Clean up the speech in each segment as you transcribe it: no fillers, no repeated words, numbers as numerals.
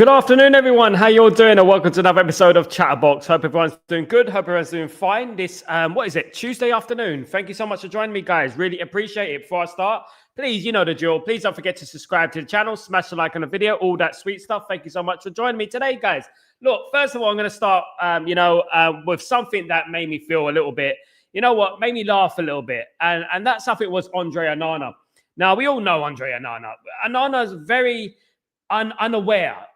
Good afternoon, everyone. How you all doing? And welcome to another episode of Chatterbox. Hope everyone's doing good. Hope everyone's doing fine. This, what is it? Tuesday afternoon. Thank you so much for joining me, guys. Really appreciate it. Before I start, please, you know the drill. Please don't forget to subscribe to the channel, smash the like on the video, all that sweet stuff. Thank you so much for joining me today, guys. Look, first of all, I'm going to start, with something that made me feel a little bit, made me laugh a little bit. And that something was Andre Onana. Now, we all know Andre Onana. Onana's very unaware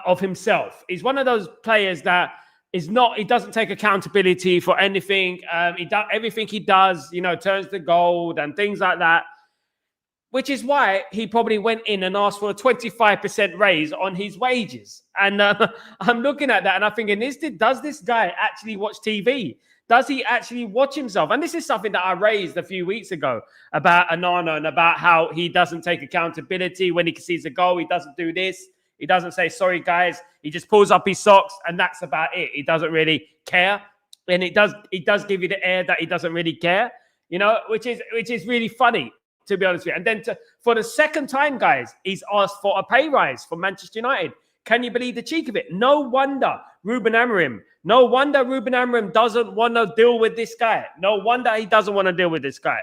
of himself. He's one of those players that is not, he doesn't take accountability for anything. Everything he does, turns to gold and things like that, which is why he probably went in and asked for a 25% raise on his wages. And I'm looking at that and I'm thinking, does this guy actually watch TV? Does he actually watch himself? And this is something that I raised a few weeks ago about Onana and about how he doesn't take accountability when he sees a goal. He doesn't do this. He doesn't say, sorry, guys. He just pulls up his socks and that's about it. He doesn't really care. And it does give you the air that he doesn't really care, which is really funny, to be honest with you. And then for the second time, guys, he's asked for a pay rise for Manchester United. Can you believe the cheek of it? No wonder Ruben Amorim doesn't want to deal with this guy. No wonder he doesn't want to deal with this guy.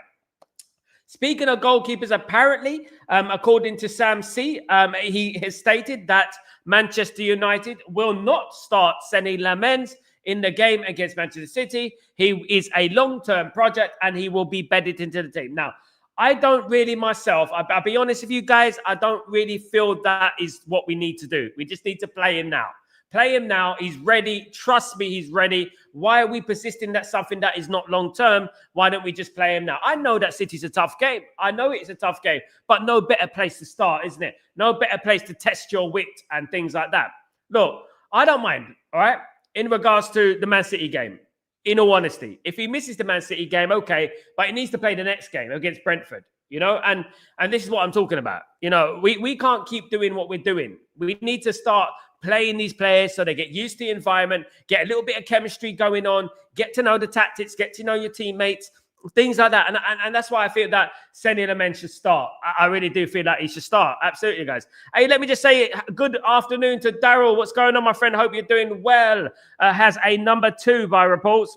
Speaking of goalkeepers, apparently, according to Sam C, he has stated that Manchester United will not start Seny Lamens in the game against Manchester City. He is a long-term project and he will be bedded into the team. Now, I don't really myself, I'll be honest with you guys, I don't really feel that is what we need to do. We just need to play him now. Play him now. He's ready. Trust me, he's ready. Why are we persisting that something that is not long-term? Why don't we just play him now? I know that City's a tough game. I know it's a tough game, but no better place to start, isn't it? No better place to test your wit and things like that. Look, I don't mind, all right, in regards to the Man City game, in all honesty. If he misses the Man City game, okay, but he needs to play the next game against Brentford, and this is what I'm talking about. We can't keep doing what we're doing. We need to start playing these players so they get used to the environment, get a little bit of chemistry going on, get to know the tactics, get to know your teammates, things like that. And that's why I feel that Seny Lamens should start. I really do feel that he should start. Absolutely, guys. Hey, let me just say good afternoon to Daryl. What's going on, my friend? Hope you're doing well. Has a number 2 by reports.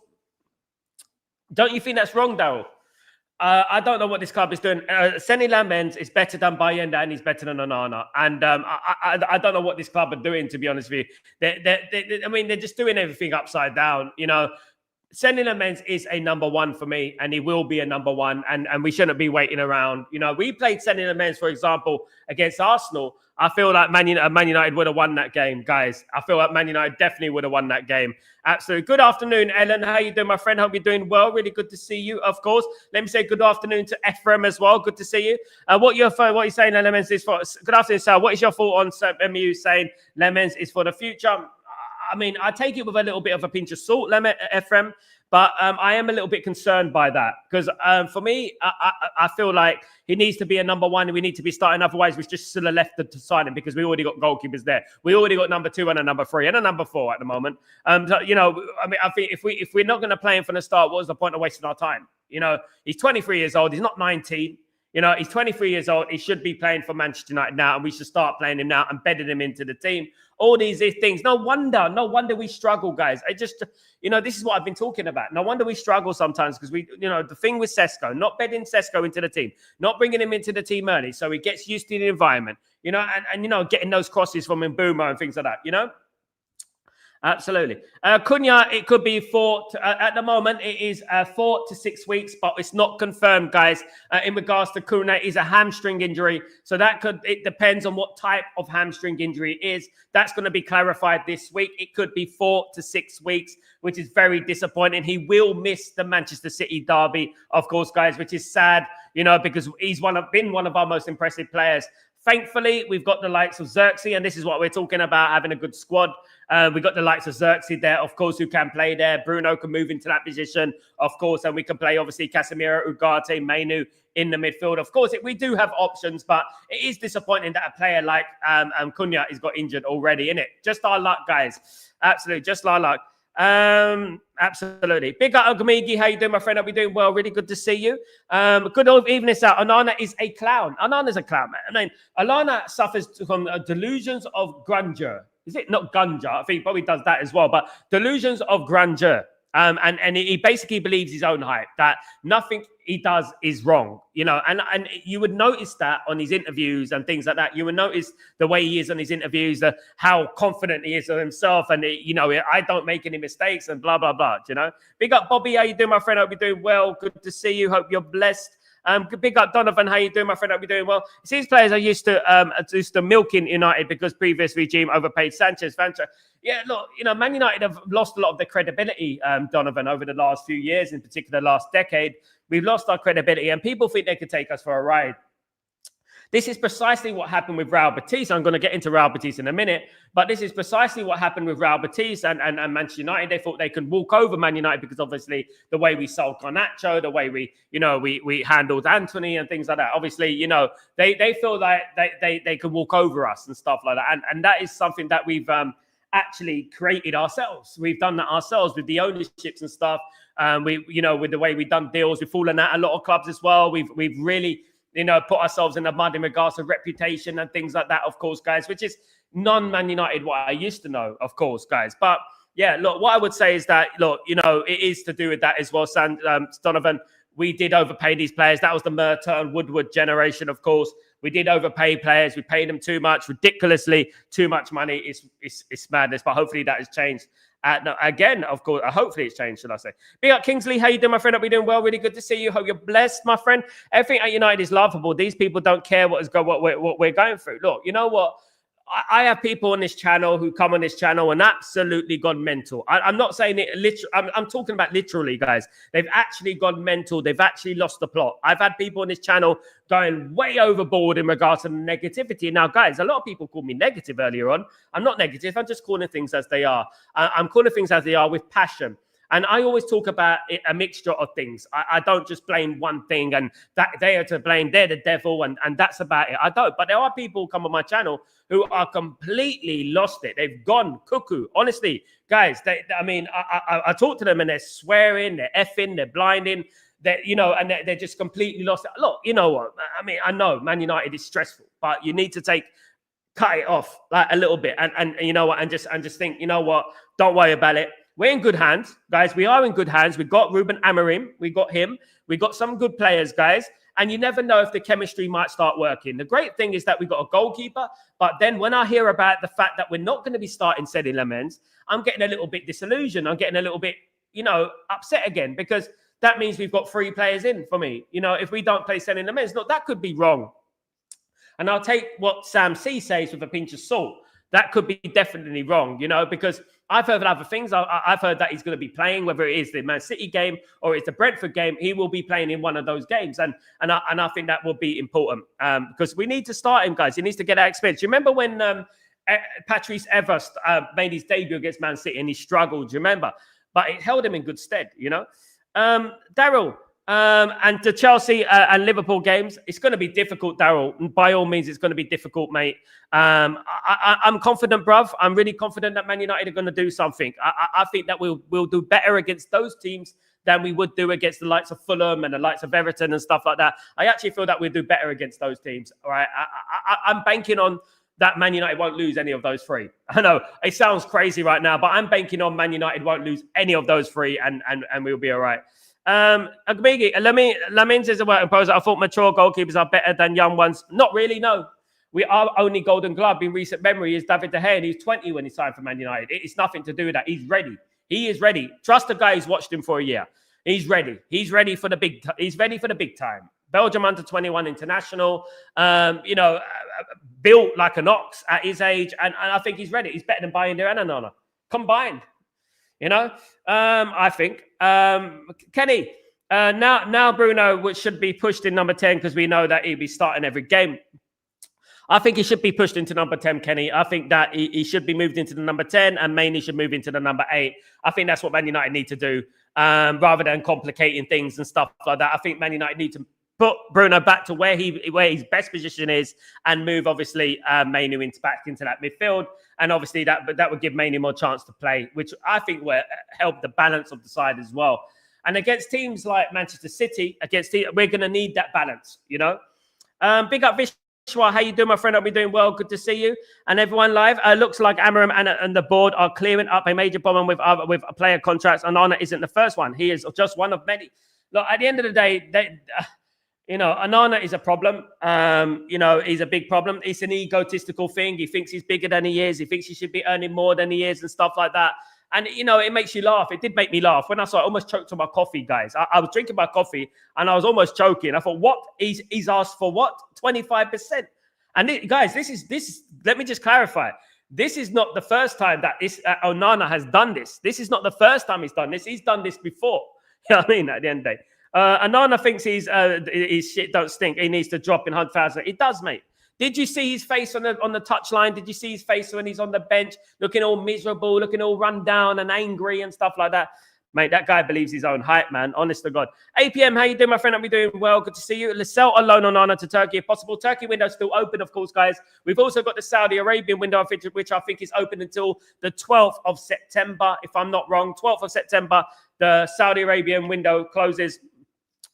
Don't you think that's wrong, Daryl? I don't know what this club is doing. Seny Lamens is better than Bayenda and he's better than Onana. And I don't know what this club are doing, to be honest with you. They're just doing everything upside down. Seny Lamens is a number 1 for me, and he will be a number 1. And we shouldn't be waiting around. We played Seny Lamens, for example, against Arsenal. I feel like Man United would have won that game, guys. I feel like Man United definitely would have won that game. Absolutely. Good afternoon, Ellen. How you doing, my friend? Hope you're doing well. Really good to see you, of course. Let me say good afternoon to Ephraim as well. Good to see you. What you're saying, Lamens is for. Good afternoon, Sal. What is your thought on MU saying Lamens is for the future? I mean, I take it with a little bit of a pinch of salt, Ephraim. But I am a little bit concerned by that because for me, I feel like he needs to be a number 1. And we need to be starting. Otherwise, we just still left to sign him because we already got goalkeepers there. We already got number 2 and a number 3 and a number 4 at the moment. I think if we're not going to play him from the start, what's the point of wasting our time? He's 23 years old. He's not 19. He's 23 years old. He should be playing for Manchester United now, and we should start playing him now and bedding him into the team. All these things. No wonder we struggle, guys. This is what I've been talking about. No wonder we struggle sometimes because the thing with Sesko, not bedding Sesko into the team, not bringing him into the team early so he gets used to the environment, and getting those crosses from Mbeumo and things like that, Absolutely. Cunha, it could be at the moment, it is 4 to 6 weeks, but it's not confirmed, guys. In regards to Cunha, is a hamstring injury. So it depends on what type of hamstring injury it is. That's going to be clarified this week. It could be 4 to 6 weeks, which is very disappointing. He will miss the Manchester City derby, of course, guys, which is sad, because he's been one of our most impressive players. Thankfully, we've got the likes of Xerxes, and this is what we're talking about, having a good squad. We've got the likes of Xerxes there, of course, who can play there. Bruno can move into that position, of course, and we can play, obviously, Casemiro, Ugarte, Mainu in the midfield. Of course, we do have options, but it is disappointing that a player like Cunha has got injured already, innit? Just our luck, guys. Absolutely, just our luck. Absolutely. Big up, Ogumigi. How you doing, my friend? I'll be doing well. Really good to see you. Good evening, sir. Onana is a clown. Onana's a clown, man. I mean, Onana suffers from delusions of grandeur. is it not ganja? I think he probably does that as well. But delusions of grandeur. And he basically believes his own hype, that nothing he does is wrong, and you would notice that on his interviews and things like that. You would notice the way he is on his interviews, how confident he is of himself, and I don't make any mistakes and blah blah blah. Big up Bobby, how you doing, my friend? Hope you're doing well. Good to see you. Hope you're blessed. Big up Donovan, how you doing, my friend? Hope you're doing well. It seems players are used to milking United because previous regime overpaid Sanchez. Yeah, look, Man United have lost a lot of their credibility, Donovan, over the last few years, in particular last decade. We've lost our credibility, and people think they could take us for a ride. This is precisely what happened with Real Betis. I'm going to get into Real Betis in a minute, but this is precisely what happened with Real Betis and Manchester United. They thought they could walk over Man United because obviously the way we sold Garnacho, the way we handled Anthony and things like that. Obviously, they feel that they could walk over us and stuff like that. And that is something that we've actually created ourselves. We've done that ourselves with the ownerships and stuff. With the way we've done deals, we've fallen out a lot of clubs as well. We've really put ourselves in the mud in regards to reputation and things like that, of course, guys, which is non-Man United what I used to know, of course, guys. But yeah, look, what I would say is that, look, it is to do with that as well, Donovan. We did overpay these players. That was the Murtaugh and Woodward generation, of course. We did overpay players. We paid them too much, ridiculously too much money. It's madness, but hopefully that has changed. No, again, of course, hopefully it's changed, should I say. Big up Kingsley, how you doing, my friend? Hope you're doing well. Really good to see you. Hope you're blessed, my friend. Everything at United is laughable. These people don't care what we're going through. Look, you know what? I have people on this channel who come on this channel and absolutely gone mental. I'm not saying it literally. I'm talking about literally, guys. They've actually gone mental. They've actually lost the plot. I've had people on this channel going way overboard in regards to negativity. Now, guys, a lot of people called me negative earlier on. I'm not negative. I'm just calling things as they are. I'm calling things as they are with passion. And I always talk about a mixture of things. I don't just blame one thing and that they are to blame. They're the devil and that's about it. I don't. But there are people come on my channel who are completely lost it. They've gone cuckoo. Honestly, guys, I talk to them and they're swearing, they're effing, they're blinding. And they're just completely lost it. Look, you know what? I know Man United is stressful, but you need to cut it off like a little bit and you know what? And just think, you know what? Don't worry about it. We're in good hands, guys. We are in good hands. We got Ruben Amorim. We got him. We got some good players, guys. And you never know if the chemistry might start working. The great thing is that we got a goalkeeper. But then when I hear about the fact that we're not going to be starting Cedi Lamens, I'm getting a little bit disillusioned. I'm getting a little bit, upset again because that means we've got 3 players in for me. If we don't play Cedi Lamens, look, that could be wrong. And I'll take what Sam C says with a pinch of salt. That could be definitely wrong, because I've heard other things. I've heard that he's going to be playing, whether it is the Man City game or it's the Brentford game. He will be playing in one of those games. And I think that will be important because we need to start him, guys. He needs to get that experience. You remember when Patrice Evra made his debut against Man City and he struggled, do you remember? But it held him in good stead, Daryl, and the Chelsea and Liverpool games, it's going to be difficult, Daryl. By all means, it's going to be difficult, mate. I'm confident, bruv. I'm really confident that Man United are going to do something. I think that we'll do better against those teams than we would do against the likes of Fulham and the likes of Everton and stuff like that. I actually feel that we'll do better against those teams. All right, I'm banking on that Man United won't lose any of those 3. I know it sounds crazy right now, but I'm banking on Man United won't lose any of those 3 and we'll be all right. Lamins is a work in progress. I thought mature goalkeepers are better than young ones. Not really, no. Our only Golden Glove in recent memory is David De Gea, and he's 20 when he signed for Man United. It's nothing to do with that. He's ready. He is ready. Trust the guy who's watched him for a year. He's ready. He's ready for the big. He's ready for the big time. Belgium under 21 international. Built like an ox at his age, and I think he's ready. He's better than Bayindir and Onana combined. I think Kenny. Now Bruno, which should be pushed in number 10 because we know that he'll be starting every game. I think he should be pushed into number 10, Kenny. I think that he should be moved into the number 10 and mainly should move into the number 8. I think that's what Man United need to do rather than complicating things and stuff like that. I think Man United need to put Bruno back to where his best position is and move, obviously, Mainu back into that midfield. And obviously that would give Mainu more chance to play, which I think will help the balance of the side as well. And against teams like Manchester City, we're going to need that balance, Big up Vish. Joshua, how you doing, my friend? I'll be doing well. Good to see you. And everyone live. Looks like Amorim and the board are clearing up a major problem with player contracts. Onana isn't the first one. He is just one of many. Look, at the end of the day, Onana is a problem. He's a big problem. It's an egotistical thing. He thinks he's bigger than he is. He thinks he should be earning more than he is and stuff like that. And, it makes you laugh. It did make me laugh. When I saw it, I almost choked on my coffee, guys. I was drinking my coffee and I was almost choking. I thought, what? He's asked for what? 25%. And guys, this is, let me just clarify. This is not the first time that Onana has done this. This is not the first time he's done this. He's done this before. You know what I mean? At the end of the day. Onana thinks his shit don't stink. He needs to drop in 100,000. It does, mate. Did you see his face on the touchline? Did you see his face when he's on the bench, looking all miserable, looking all run down and angry and stuff like that? Mate, that guy believes his own hype, man. Honest to God. APM, how you doing, my friend? I'll be doing well. Good to see you. Sell a loan on Onana to Turkey if possible. Turkey window still open, of course, guys. We've also got the Saudi Arabian window, which I think is open until the 12th of September, if I'm not wrong. 12th of September, the Saudi Arabian window closes.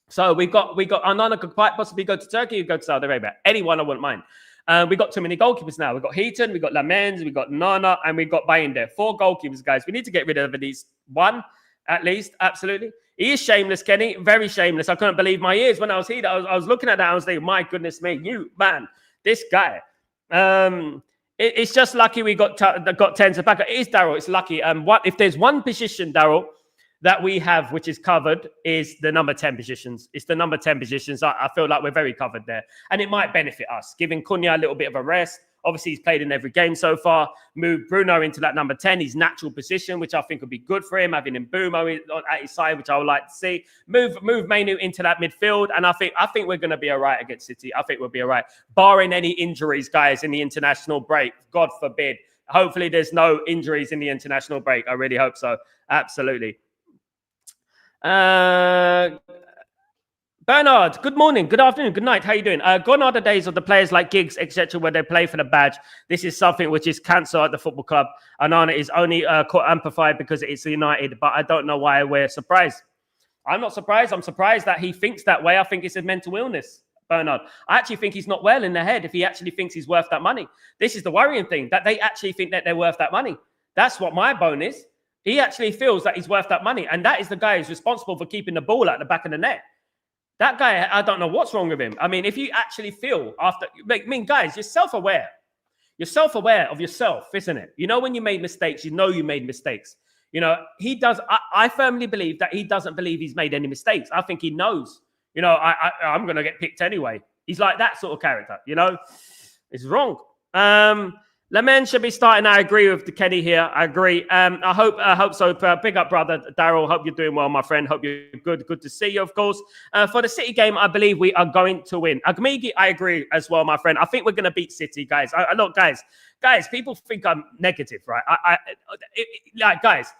So we got Onana could quite possibly go to Turkey, go to Saudi Arabia. Anyone I wouldn't mind. We got too many goalkeepers now. We got Heaton, we got Lamens, we got Nana, and we got Baynder. 4 goalkeepers, guys. We need to get rid of these one at least. Absolutely. He is shameless, Kenny. Very shameless. I couldn't believe my ears when I was here. I was looking at that. I was thinking, my goodness me, this guy. It's just lucky we got 10 to back. It is Daryl. It's lucky. If there's one position, Daryl, that we have, which is covered, is the number 10 positions. It's the number 10 positions. I feel like we're very covered there. And it might benefit us, giving Cunha a little bit of a rest. Obviously, he's played in every game so far. Move Bruno into that number 10, his natural position, which I think would be good for him. Having Mbumo at his side, which I would like to see. Move Mainu into that midfield. And I think we're going to be all right against City. I think we'll be all right. Barring any injuries, guys, in the international break. God forbid. Hopefully, there's no injuries in the international break. I really hope so. Absolutely. Bernard, good morning, good afternoon, good night. How you doing? Gone are the days of the players like Giggs, etc., where they play for the badge. This is something which is cancer at the football club. Onana is only amplified because it's United, but I don't know why we're surprised. I'm not surprised. I'm surprised that he thinks that way. I think it's a mental illness, Bernard. I actually think he's not well in the head if he actually thinks he's worth that money. This is the worrying thing, that they actually think that they're worth that money. That's what my bone is. He actually feels that he's worth that money. And that is the guy who's responsible for keeping the ball at the back of the net. That guy, I don't know what's wrong with him. I mean, if you actually feel guys, you're self-aware. You're self-aware of yourself, isn't it? You know, when you made mistakes, you know you made mistakes. He does. I firmly believe that he doesn't believe he's made any mistakes. I think he knows, I'm going to get picked anyway. He's like that sort of character, It's wrong. Lamens should be starting. I agree with Kenny here. I agree. I hope so. Big up, brother Daryl. Hope you're doing well, my friend. Hope you're good. Good to see you, of course. For the City game, I believe we are going to win. Agmigi, I agree as well, my friend. I think we're going to beat City, guys. Look, guys, people think I'm negative, right? Guys,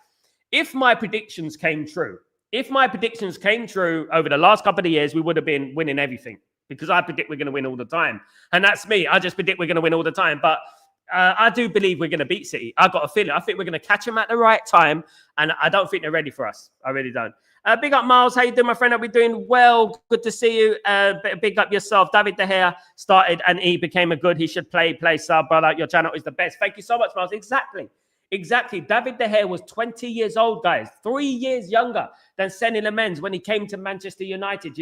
if my predictions came true over the last couple of years, we would have been winning everything because I predict we're going to win all the time. And that's me. I just predict we're going to win all the time. But I do believe we're going to beat City. I've got a feeling. I think we're going to catch them at the right time, and I don't think they're ready for us. I really don't. Big up, Miles. How you doing, my friend? I'll be doing well. Good to see you. Big up yourself. David De Gea started, and he became a good. He should play sub, brother. Your channel is the best. Thank you so much, Miles. Exactly. David De Gea was 20 years old, guys. 3 years younger than Sonny Lamens when he came to Manchester United,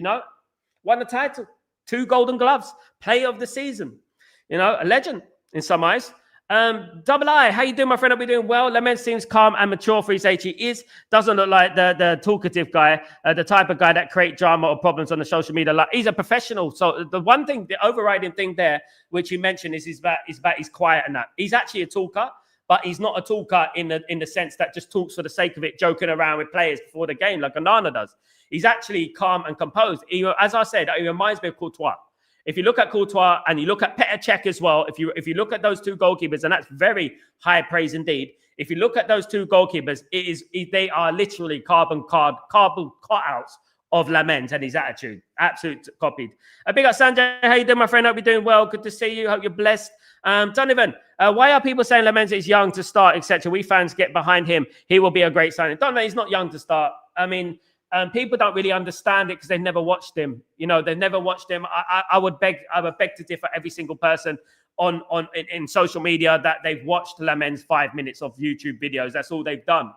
Won the title. 2 Golden Gloves. Player of the season. A legend. In some eyes. Double I, how you doing, my friend? I'll be doing well. Lamens seems calm and mature for his age. He doesn't look like the talkative guy, the type of guy that create drama or problems on the social media. He's a professional. So the overriding thing there, which you mentioned, is about he's quiet and that. He's actually a talker, but he's not a talker in the sense that just talks for the sake of it, joking around with players before the game like Onana does. He's actually calm and composed. As I said, he reminds me of Courtois. If you look at Courtois and you look at Petr Cech as well, if you look at those 2 goalkeepers, and that's very high praise indeed. If you look at those 2 goalkeepers, they are literally carbon cutouts of Lamens and his attitude. Absolute copied. Big up, Sanjay. How you doing, my friend? Hope you're doing well. Good to see you. Hope you're blessed. Donovan, why are people saying Lamens is young to start, etc.? We fans get behind him. He will be a great signing. Donovan, he's not young to start. I mean, people don't really understand it because they've never watched him. You know, they've never watched him. I would beg to differ every single person in social media that they've watched Lamens 5 minutes of YouTube videos. That's all they've done.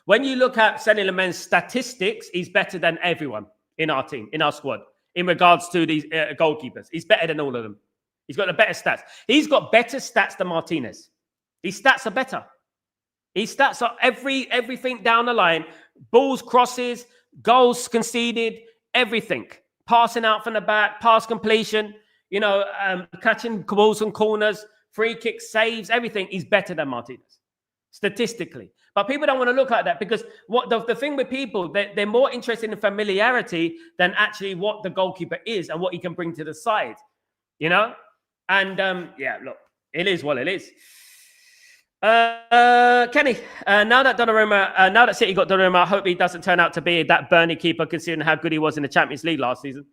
When you look at Sonny Lamens' statistics, he's better than everyone in our team, in our squad, in regards to these goalkeepers. He's better than all of them. He's got the better stats. He's got better stats than Martinez. His stats are better. His stats are everything down the line. Balls, crosses, goals conceded, everything. Passing out from the back, pass completion, you know, catching balls from corners, free kicks, saves, everything. He's better than Martinez, statistically. But people don't want to look like that because what the thing with people, they're more interested in familiarity than actually what the goalkeeper is and what he can bring to the side, you know? And, yeah, look, it is what it is. Kenny, now that City got Donnarumma, I hope he doesn't turn out to be that Burnley keeper considering how good he was in the Champions League last season.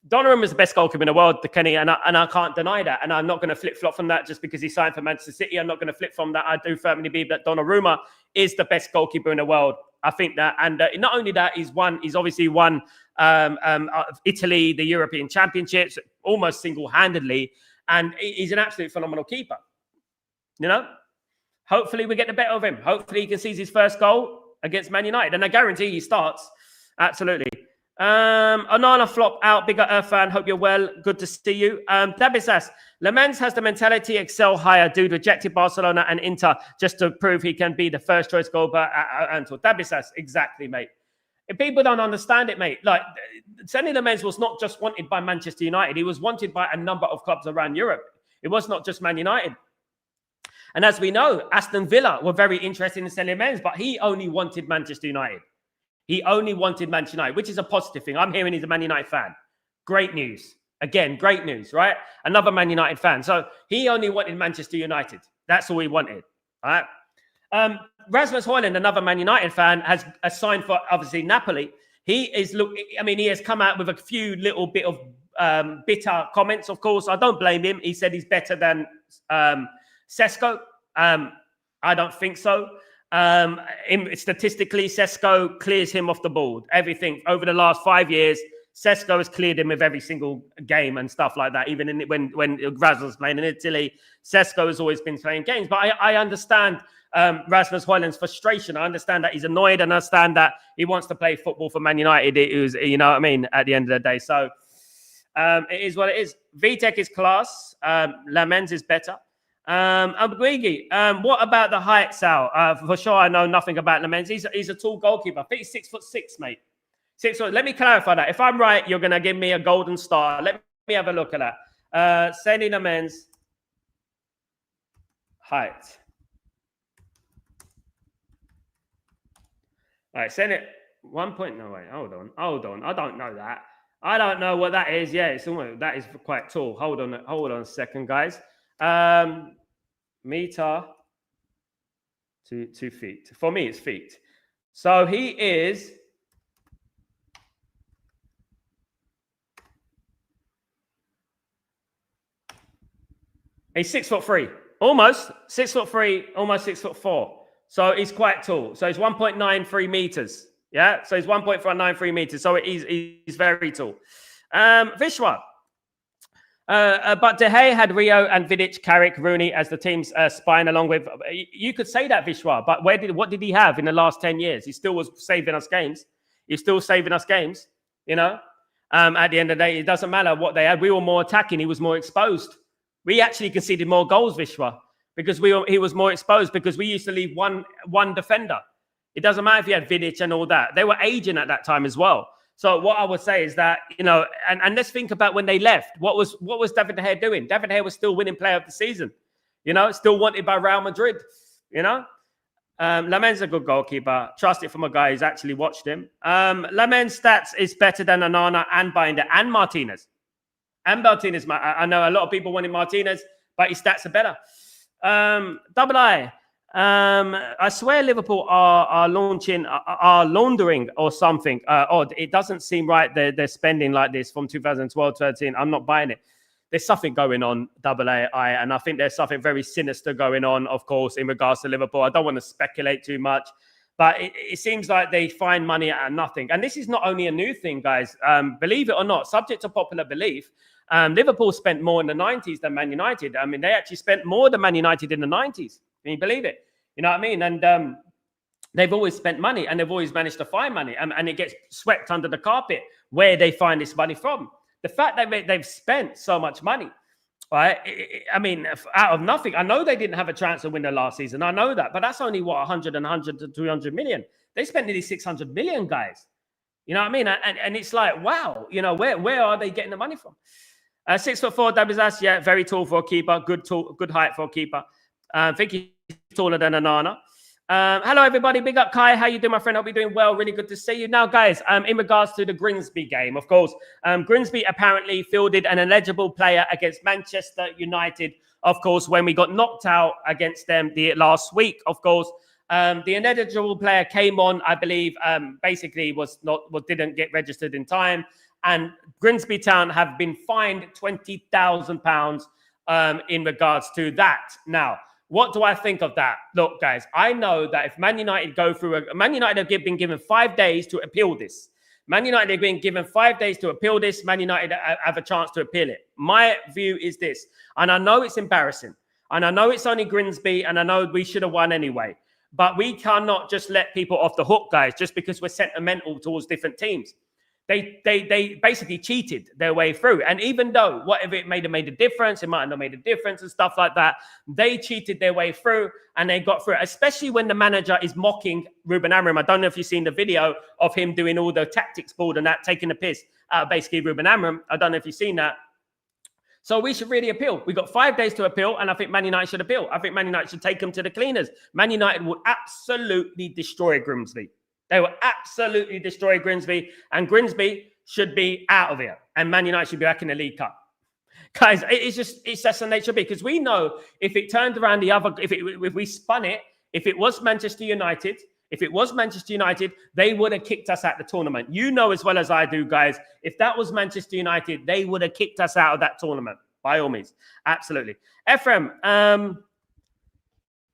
Donnarumma is the best goalkeeper in the world, Kenny, and I can't deny that. And I'm not going to flip-flop from that just because he signed for Manchester City. I'm not going to flip from that. I do firmly believe that Donnarumma is the best goalkeeper in the world. I think that. And not only that, he's obviously won Italy, the European Championships, almost single-handedly. And he's an absolute phenomenal keeper. You know? Hopefully we get the better of him. Hopefully he can seize his first goal against Man United. And I guarantee he starts. Absolutely. Onana flop out. Bigger Earth fan. Hope you're well. Good to see you. Dabisas. Lamens has the mentality excel higher. Dude rejected Barcelona and Inter just to prove he can be the first choice goalkeeper at Antor. Dabisas. Exactly, mate. If people don't understand it, mate, like Sonny Lamens was not just wanted by Manchester United. He was wanted by a number of clubs around Europe. It was not just Man United. And as we know, Aston Villa were very interested in Sonny Lamens, but he only wanted Manchester United. He only wanted Manchester United, which is a positive thing. I'm hearing he's a Man United fan. Great news. Again, great news, right? Another Man United fan. So he only wanted Manchester United. That's all he wanted, all right? Rasmus Højlund, another Man United fan, has signed for, obviously, Napoli. He has come out with a few little bit of bitter comments, of course. I don't blame him. He said he's better than Sesko. I don't think so. Statistically, Sesko clears him off the board. Everything over the last 5 years, Sesko has cleared him with every single game and stuff like that. Even when Rasmus was playing in Italy, Sesko has always been playing games. But I understand Rasmus Højlund's frustration. I understand that he's annoyed, and I understand that he wants to play football for Man United. It was, you know what I mean, at the end of the day. So it is what it is. Vitek is class. Lamens is better. Abguigi, what about the height, Sal? For sure, I know nothing about Lamens. He's a tall goalkeeper. I think he's 6'6", mate. 6 foot. Let me clarify that. If I'm right, you're going to give me a golden star. Let me have a look at that. Sonny Lamens height. All right, send it. 1 point. No, wait. Hold on. I don't know that. I don't know what that is. Yeah, it's almost, that is quite tall. Hold on a second, guys. Meter to 2 feet. For me, it's feet. So he is he's 6'3", almost 6'3", almost 6'4". So he's quite tall. So he's 1.93 meters. Yeah, so he's 1.93 meters. So he's very tall. Vishwa. But De Gea had Rio and Vidic, Carrick, Rooney as the team's spine along with... You could say that, Vishwa, but what did he have in the last 10 years? He still was saving us games. He's still saving us games, you know? At the end of the day, it doesn't matter what they had. We were more attacking. He was more exposed. We actually conceded more goals, Vishwa, because he was more exposed because we used to leave one defender. It doesn't matter if you had Vidic and all that. They were aging at that time as well. So what I would say is that, you know, and let's think about when they left. What was David De Gea doing? David De Gea was still winning player of the season, you know, still wanted by Real Madrid, you know. Lamens a good goalkeeper. Trust it from a guy who's actually watched him. Lamens' stats is better than Onana and Binder and Martinez. And Martinez, I know a lot of people wanted Martinez, but his stats are better. Double I. I swear Liverpool are laundering or something odd. It doesn't seem right they're spending like this from 2012-13. I'm not buying it. There's something going on, double AI, and I think there's something very sinister going on, of course, in regards to Liverpool. I don't want to speculate too much, But it seems like they find money out of nothing. And this is not only a new thing, guys. Believe it or not, subject to popular belief, Liverpool spent more in the 90s than Man United. I mean, they actually spent more than Man United in the 90s. Can you believe it? You know what I mean? And they've always spent money, and they've always managed to find money. And it gets swept under the carpet where they find this money from. The fact that they've spent so much money, right? I mean, out of nothing. I know they didn't have a transfer window last season. I know that. But that's only, 100 to 200 million. They spent nearly 600 million, guys. You know what I mean? And it's like, wow, where are they getting the money from? 6'4", Dabizas, yeah, very tall for a keeper. Good height for a keeper. I think he's taller than Onana. Hello, everybody. Big up, Kai. How you doing, my friend? Hope you're doing well. Really good to see you. Now, guys, in regards to the Grimsby game, of course, Grimsby apparently fielded an ineligible player against Manchester United, of course, when we got knocked out against them last week, of course. The ineligible player came on, I believe, basically didn't get registered in time. And Grimsby Town have been fined £20,000 in regards to that. Now, what do I think of that? Look, guys, I know that if Man United Man United have been given 5 days to appeal this. Man United have been given 5 days to appeal this. Man United have a chance to appeal it. My view is this, and I know it's embarrassing, and I know it's only Grimsby, and I know we should have won anyway, but we cannot just let people off the hook, guys, just because we're sentimental towards different teams. They basically cheated their way through. And even though whatever it made a difference, it might not have made a difference and stuff like that, they cheated their way through and they got through it, especially when the manager is mocking Ruben Amorim. I don't know if you've seen the video of him doing all the tactics board and that, taking the piss out of basically Ruben Amorim. I don't know if you've seen that. So we should really appeal. We got 5 days to appeal, and I think Man United should appeal. I think Man United should take them to the cleaners. Man United will absolutely destroy Grimsby. They will absolutely destroy Grimsby, and Grimsby should be out of here, and Man United should be back in the League Cup. Guys, it's just the nature of it, because we know if it turned around if we spun it, if it was Manchester United, they would have kicked us out of the tournament. You know as well as I do, guys, if that was Manchester United, they would have kicked us out of that tournament, by all means. Absolutely. Ephraim,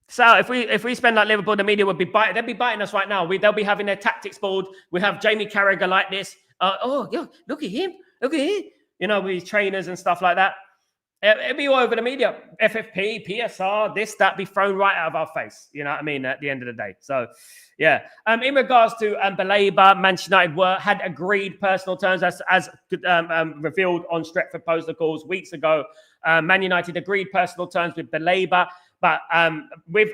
Sal, if we spend like Liverpool, the media would be biting. They'll be biting us right now. They'll be having their tactics board. We have Jamie Carragher like this. Look at him. With his trainers and stuff like that. It'll be all over the media. FFP, PSR, this, that, be thrown right out of our face. You know what I mean? At the end of the day. So, yeah. In regards to Baleba, Manchester United had agreed personal terms as revealed on Stretford Post, of course, weeks ago. Man United agreed personal terms with Baleba. But with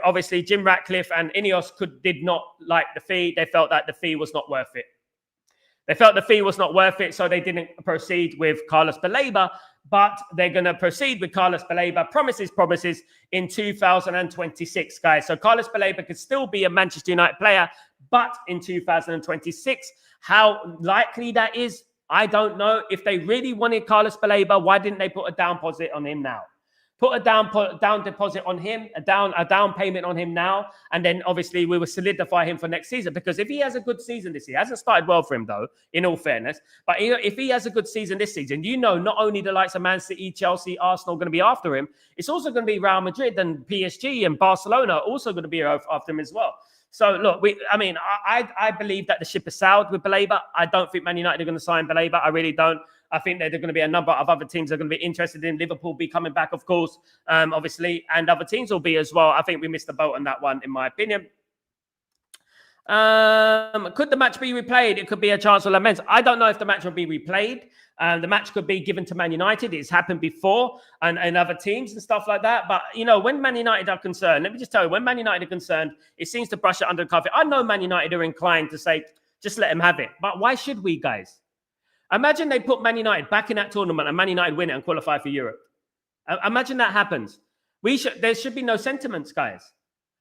obviously Jim Ratcliffe and INEOS did not like the fee. They felt that the fee was not worth it. So they didn't proceed with Carlos Baleba. But they're going to proceed with Carlos Baleba. Promises in 2026, guys. So Carlos Baleba could still be a Manchester United player, but in 2026. How likely that is, I don't know. If they really wanted Carlos Baleba, why didn't they put a down deposit on him now? Put a down deposit on him, a down payment on him now, and then obviously we will solidify him for next season. Because if he has a good season this year, hasn't started well for him though, in all fairness, but if he has a good season this season, not only the likes of Man City, Chelsea, Arsenal going to be after him, it's also going to be Real Madrid and PSG and Barcelona also going to be after him as well. So look, I believe that the ship has sailed with Baleba. I don't think Man United are going to sign Baleba. I really don't. I think that there are going to be a number of other teams that are going to be interested in. Liverpool be coming back, of course, obviously, and other teams will be as well. I think we missed the boat on that one, in my opinion. Could the match be replayed? It could be a chance for laments. I don't know if the match will be replayed. The match could be given to Man United. It's happened before and other teams and stuff like that. But, when Man United are concerned, let me just tell you, when Man United are concerned, it seems to brush it under the carpet. I know Man United are inclined to say, just let them have it. But why should we, guys? Imagine they put Man United back in that tournament and Man United win it and qualify for Europe. Imagine that happens. There should be no sentiments, guys.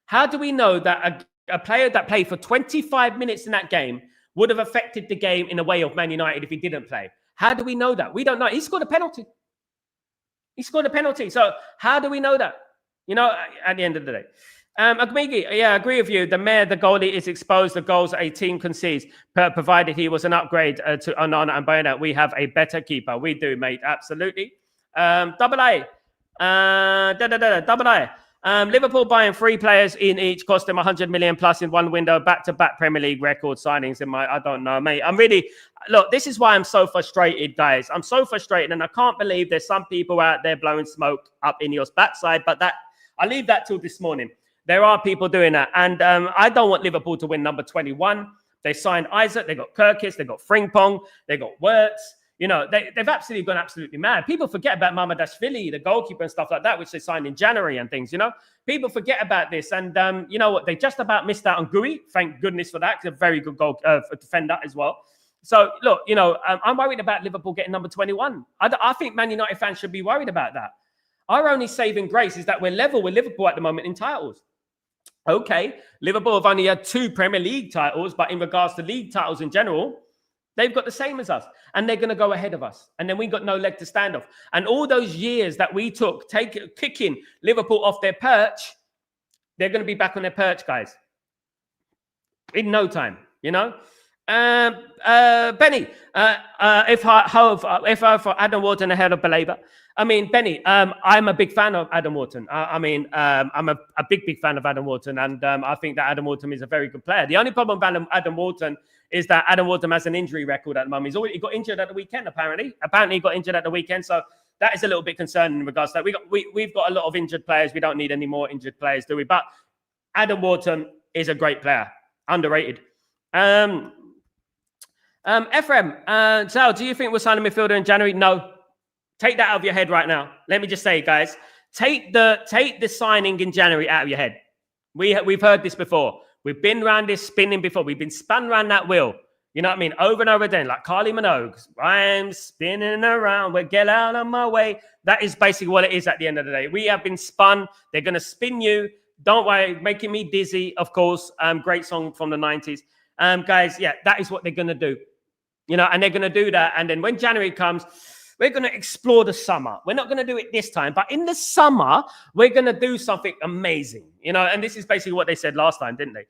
How do we know that a player that played for 25 minutes in that game would have affected the game in a way of Man United if he didn't play? How do we know that? We don't know. He scored a penalty. So how do we know that? At the end of the day. Agmigi, yeah, I agree with you. The goalie is exposed. The goals a team concedes, provided he was an upgrade to Onana and Bayona. We have a better keeper. We do, mate. Absolutely. Double A. Liverpool buying 3 players in each, cost them 100 million plus in one window, back-to-back Premier League record signings. I don't know, mate. Look, this is why I'm so frustrated, guys. I'm so frustrated, and I can't believe there's some people out there blowing smoke up INEOS backside, but I leave that till this morning. There are people doing that, and I don't want Liverpool to win number 21. They signed Isaac, they got Kirkis, they got Frimpong, they got Wirtz. You know, they've absolutely gone absolutely mad. People forget about Mamadashvili, the goalkeeper and stuff like that, which they signed in January and things, you know. People forget about this. And you know what? They just about missed out on Gui. Thank goodness for that. He's a very good goal defender as well. So, look, you know, I'm worried about Liverpool getting number 21. I think Man United fans should be worried about that. Our only saving grace is that we're level with Liverpool at the moment in titles. Okay, Liverpool have only had 2 Premier League titles, but in regards to league titles in general, they've got the same as us, and they're going to go ahead of us. And then we got no leg to stand off. And all those years that we took, kicking Liverpool off their perch, they're going to be back on their perch, guys, in no time, you know. Benny, if I for Adam Wharton ahead of Baleba. I mean, Benny, I'm a big fan of Adam Wharton. I'm a big fan of Adam Wharton, and I think that Adam Wharton is a very good player. The only problem with Adam Wharton is that Adam Wharton has an injury record at the moment. He got injured at the weekend, apparently. Apparently, he got injured at the weekend, so that is a little bit concerning in regards to that. We've got a lot of injured players. We don't need any more injured players, do we? But Adam Wharton is a great player, underrated. Ephraim, Sal, do you think we'll sign a midfielder in January? No. Take that out of your head right now. Let me just say, guys, take the signing in January out of your head. We've heard this before. We've been around this spinning before. We've been spun around that wheel. You know what I mean? Over and over again, like Carly Minogue. I'm spinning around. Well, get out of my way. That is basically what it is at the end of the day. We have been spun. They're going to spin you. Don't worry, making me dizzy, of course. Great song from the 90s. Guys, yeah, that is what they're going to do. You know, and they're going to do that. And then when January comes, we're going to explore the summer. We're not going to do it this time, but in the summer, we're going to do something amazing. You know, and this is basically what they said last time, didn't they?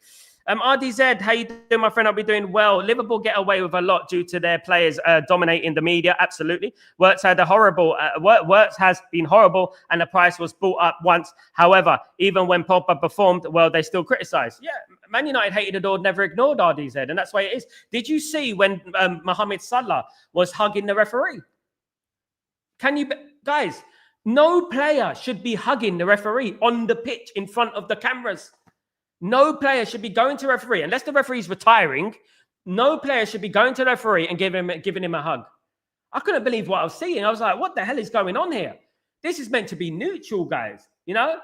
RDZ, how you doing, my friend? I'll be doing well. Liverpool get away with a lot due to their players dominating the media. Absolutely. Wirtz has been horrible, and the price was brought up once. However, even when Pogba performed well, they still criticised. Yeah, Man United hated adored, never ignored RDZ, and that's why it is. Did you see when Mohamed Salah was hugging the referee? Guys, no player should be hugging the referee on the pitch in front of the cameras. No player should be going to referee, unless the referee's retiring. No player should be going to the referee and giving him a hug. I couldn't believe what I was seeing. I was like, what the hell is going on here? This is meant to be neutral, guys. You know?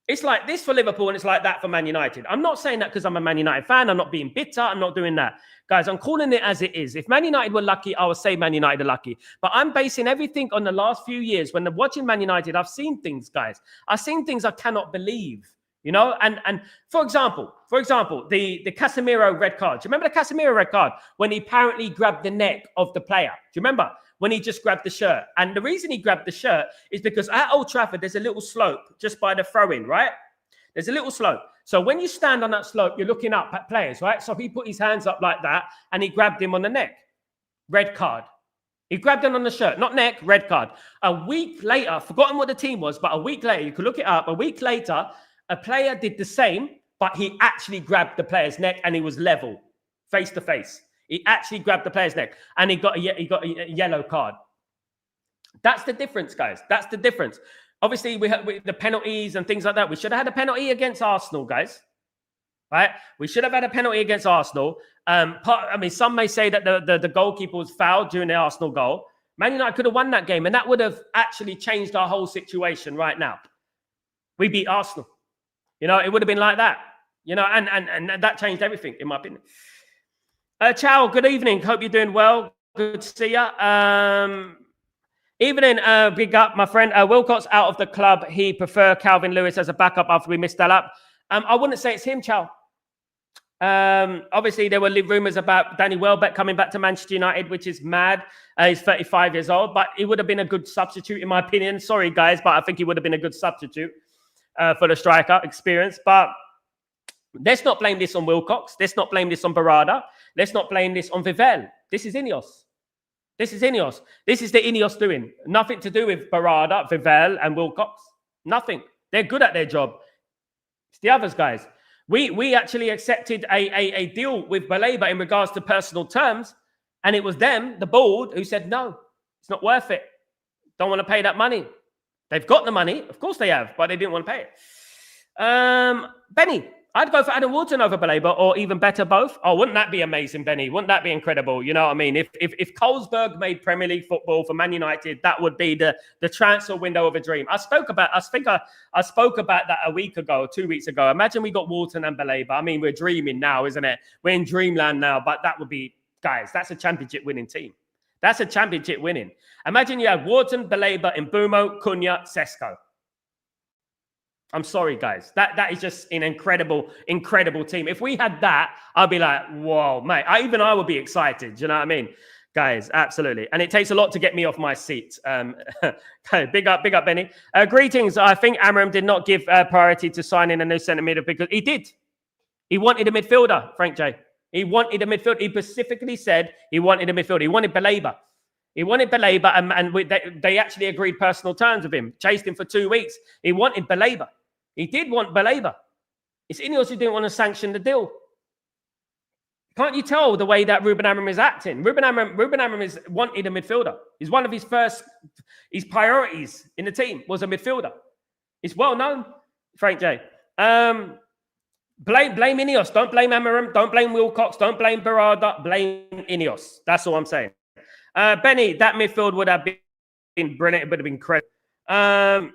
It's like this for Liverpool and it's like that for Man United. I'm not saying that because I'm a Man United fan. I'm not being bitter. I'm not doing that. Guys, I'm calling it as it is. If Man United were lucky, I would say Man United are lucky. But I'm basing everything on the last few years. When I'm watching Man United, I've seen things, guys. I've seen things I cannot believe. You know, and for example, the Casemiro red card. Do you remember the Casemiro red card when he apparently grabbed the neck of the player? Do you remember when he just grabbed the shirt? And the reason he grabbed the shirt is because at Old Trafford, there's a little slope just by the throw-in, right? There's a little slope. So when you stand on that slope, you're looking up at players, right? So he put his hands up like that and he grabbed him on the neck. Red card. He grabbed him on the shirt, not neck, red card. A week later, forgotten what the team was, but a week later, you could look it up. A week later, a player did the same, but he actually grabbed the player's neck and he was level, face to face. He actually grabbed the player's neck and he got a yellow card. That's the difference, guys. That's the difference. Obviously, we had the penalties and things like that. We should have had a penalty against Arsenal, guys. Right? We should have had a penalty against Arsenal. Some may say that the goalkeeper was fouled during the Arsenal goal. Man United could have won that game, and that would have actually changed our whole situation right now. We beat Arsenal. You know, it would have been like that. You know, and that changed everything, in my opinion. Ciao, good evening. Hope you're doing well. Good to see you. Evening, big up, my friend. Wilcox out of the club. He prefer Calvin Lewis as a backup after we missed that up. I wouldn't say it's him, Ciao. Obviously, there were rumours about Danny Welbeck coming back to Manchester United, which is mad. He's 35 years old, but he would have been a good substitute, in my opinion. Sorry, guys, but I think he would have been a good substitute for the striker experience. But let's not blame this on Wilcox. Let's not blame this on Barada. Let's not blame this on Vivell. This is INEOS. This is INEOS. This is the INEOS doing. Nothing to do with Barada, Vivell, and Wilcox. Nothing. They're good at their job. It's the others, guys. We actually accepted a deal with Baleba in regards to personal terms, and it was them, the board, who said, no, it's not worth it. Don't want to pay that money. They've got the money. Of course they have, but they didn't want to pay it. Benny, I'd go for Adam Wharton over Baleba, or even better, both. Oh, wouldn't that be amazing, Benny? Wouldn't that be incredible? You know what I mean? If Colesberg made Premier League football for Man United, that would be the transfer window of a dream. I spoke about that a week ago, 2 weeks ago. Imagine we got Wharton and Baleba. I mean, we're dreaming now, isn't it? We're in dreamland now, but that would be, guys, that's a championship winning team. That's a championship winning. Imagine you have Wharton, Baleba, Mbeumo, Cunha, Sesko. I'm sorry, guys. That is just an incredible team. If we had that, I'd be like, whoa, mate. I would be excited. Do you know what I mean? Guys, absolutely. And it takes a lot to get me off my seat. Big up, Benny. Greetings. I think Amorim did not give priority to signing a new centre midfielder because he did. He wanted a midfielder, Frank J. He wanted a midfielder. He specifically said he wanted a midfielder. He wanted Baleba. And they actually agreed personal terms with him. Chased him for 2 weeks. He wanted Baleba. He did want Baleba. It's INEOS who didn't want to sanction the deal. Can't you tell the way that Ruben Amorim is acting? Ruben Amorim is wanted a midfielder. He's one of his priorities in the team was a midfielder. It's well known, Frank J. Blame INEOS. Don't blame Amorim. Don't blame Wilcox. Don't blame Barada. Blame INEOS. That's all I'm saying. Benny, that midfield would have been brilliant. It would have been incredible.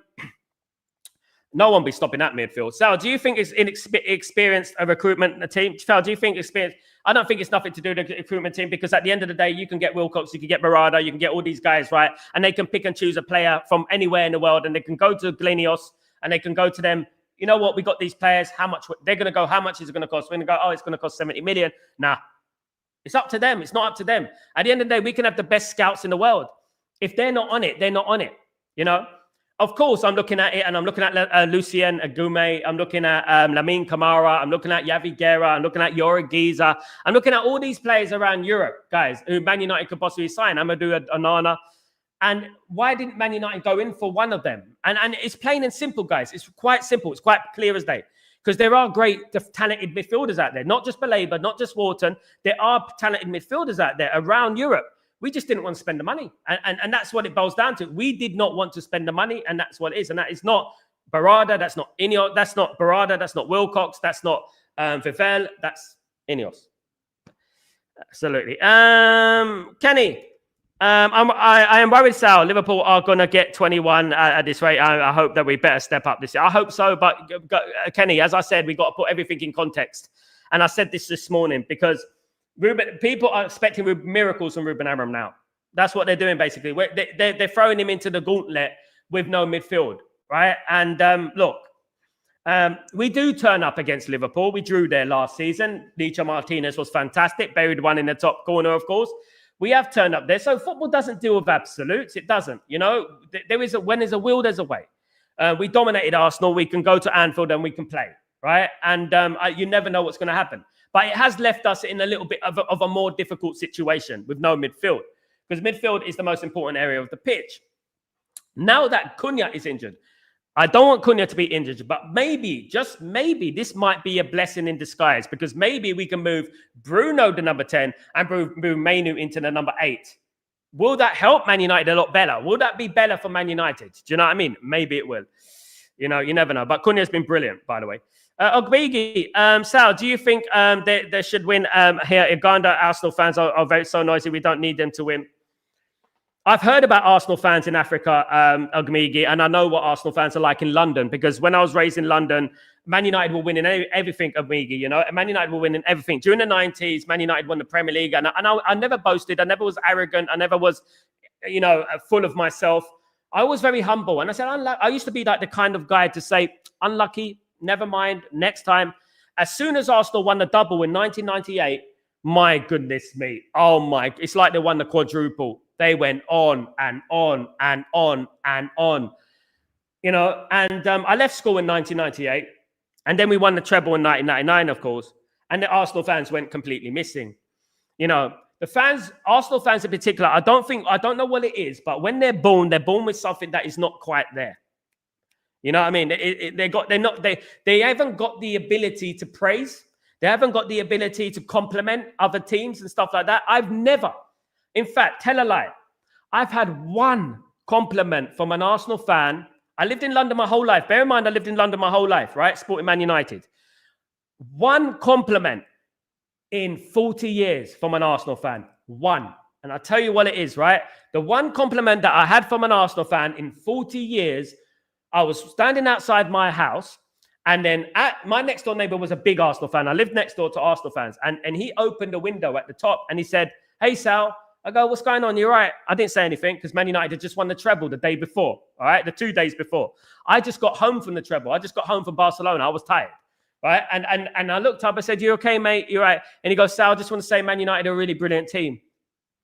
No one be stopping that midfield. Sal, do you think it's inexperienced a recruitment team? Sal, do you think experience? I don't think it's nothing to do with the recruitment team because at the end of the day, you can get Wilcox, you can get Barada, you can get all these guys, right? And they can pick and choose a player from anywhere in the world and they can go to INEOS and they can go to them. You know what? We got these players. How much? They're going to go, how much is it going to cost? We're going to go, oh, it's going to cost 70 million. Nah. It's up to them. It's not up to them. At the end of the day, we can have the best scouts in the world. If they're not on it, they're not on it. You know? Of course, I'm looking at it, and I'm looking at Lucien Agume. I'm looking at Lamine Camara. I'm looking at Yavi Guerra. I'm looking at Yori Giza. I'm looking at all these players around Europe, guys, who Man United could possibly sign. Amadou Onana. And why didn't Man United go in for one of them? And it's plain and simple, guys. It's quite simple. It's quite clear as day. Because there are great, talented midfielders out there. Not just Baleba, not just Wharton. There are talented midfielders out there around Europe. We just didn't want to spend the money. And that's what it boils down to. We did not want to spend the money, and that's what it is. And that is not Barada, that's not INEOS, that's not Barada, that's not Wilcox, that's not Vivel, that's INEOS. Absolutely. Kenny, I am worried, Sal. Liverpool are going to get 21 at this rate. I hope that we better step up this year. I hope so. But Kenny, as I said, we got to put everything in context. And I said this morning because people are expecting miracles from Ruben Amorim now. That's what they're doing, basically. They're throwing him into the gauntlet with no midfield, right? And look, we do turn up against Liverpool. We drew there last season. Licha Martinez was fantastic. Buried one in the top corner, of course. We have turned up there. So football doesn't deal with absolutes. It doesn't. You know, when there's a will, there's a way. We dominated Arsenal. We can go to Anfield and we can play, right? And you never know what's going to happen. But it has left us in a little bit of a more difficult situation with no midfield. Because midfield is the most important area of the pitch. Now that Cunha is injured, I don't want Cunha to be injured, but maybe, just maybe, this might be a blessing in disguise because maybe we can move Bruno to number 10 and move Mainu into the number 8. Will that help Man United a lot better? Will that be better for Man United? Do you know what I mean? Maybe it will. You know, you never know. But Cunha has been brilliant, by the way. Ogbigi, Sal, do you think they should win here? Uganda Arsenal fans are very so noisy. We don't need them to win. I've heard about Arsenal fans in Africa, Ogbigi, and I know what Arsenal fans are like in London because when I was raised in London, Man United will win in everything, Ogbigi, you know. Man United will win in everything. During the 90s, Man United won the Premier League, and I never boasted. I never was arrogant. I never was, you know, full of myself. I was very humble, and I said, I used to be like the kind of guy to say, unlucky, never mind, next time. As soon as Arsenal won the double in 1998, my goodness me. Oh my, it's like they won the quadruple. They went on and on and on and on. You know, and I left school in 1998. And then we won the treble in 1999, of course. And the Arsenal fans went completely missing. You know, the fans, Arsenal fans in particular, I don't know what it is, but when they're born with something that is not quite there. You know what I mean? They haven't got the ability to praise. They haven't got the ability to compliment other teams and stuff like that. I've never, in fact, tell a lie. I've had one compliment from an Arsenal fan. I lived in London my whole life. Bear in mind, I lived in London my whole life, right? Supporting Man United. One compliment in 40 years from an Arsenal fan. One. And I'll tell you what it is, right? The one compliment that I had from an Arsenal fan in 40 years, I was standing outside my house, and then my next door neighbor was a big Arsenal fan. I lived next door to Arsenal fans. And he opened a window at the top and he said, "Hey, Sal." I go, "What's going on? You're right." I didn't say anything because Man United had just won the treble the day before. All right. The 2 days before. I just got home from the treble. I just got home from Barcelona. I was tired. Right. And I looked up. I said, "You okay, mate? You're right." And he goes, "Sal, I just want to say Man United are a really brilliant team.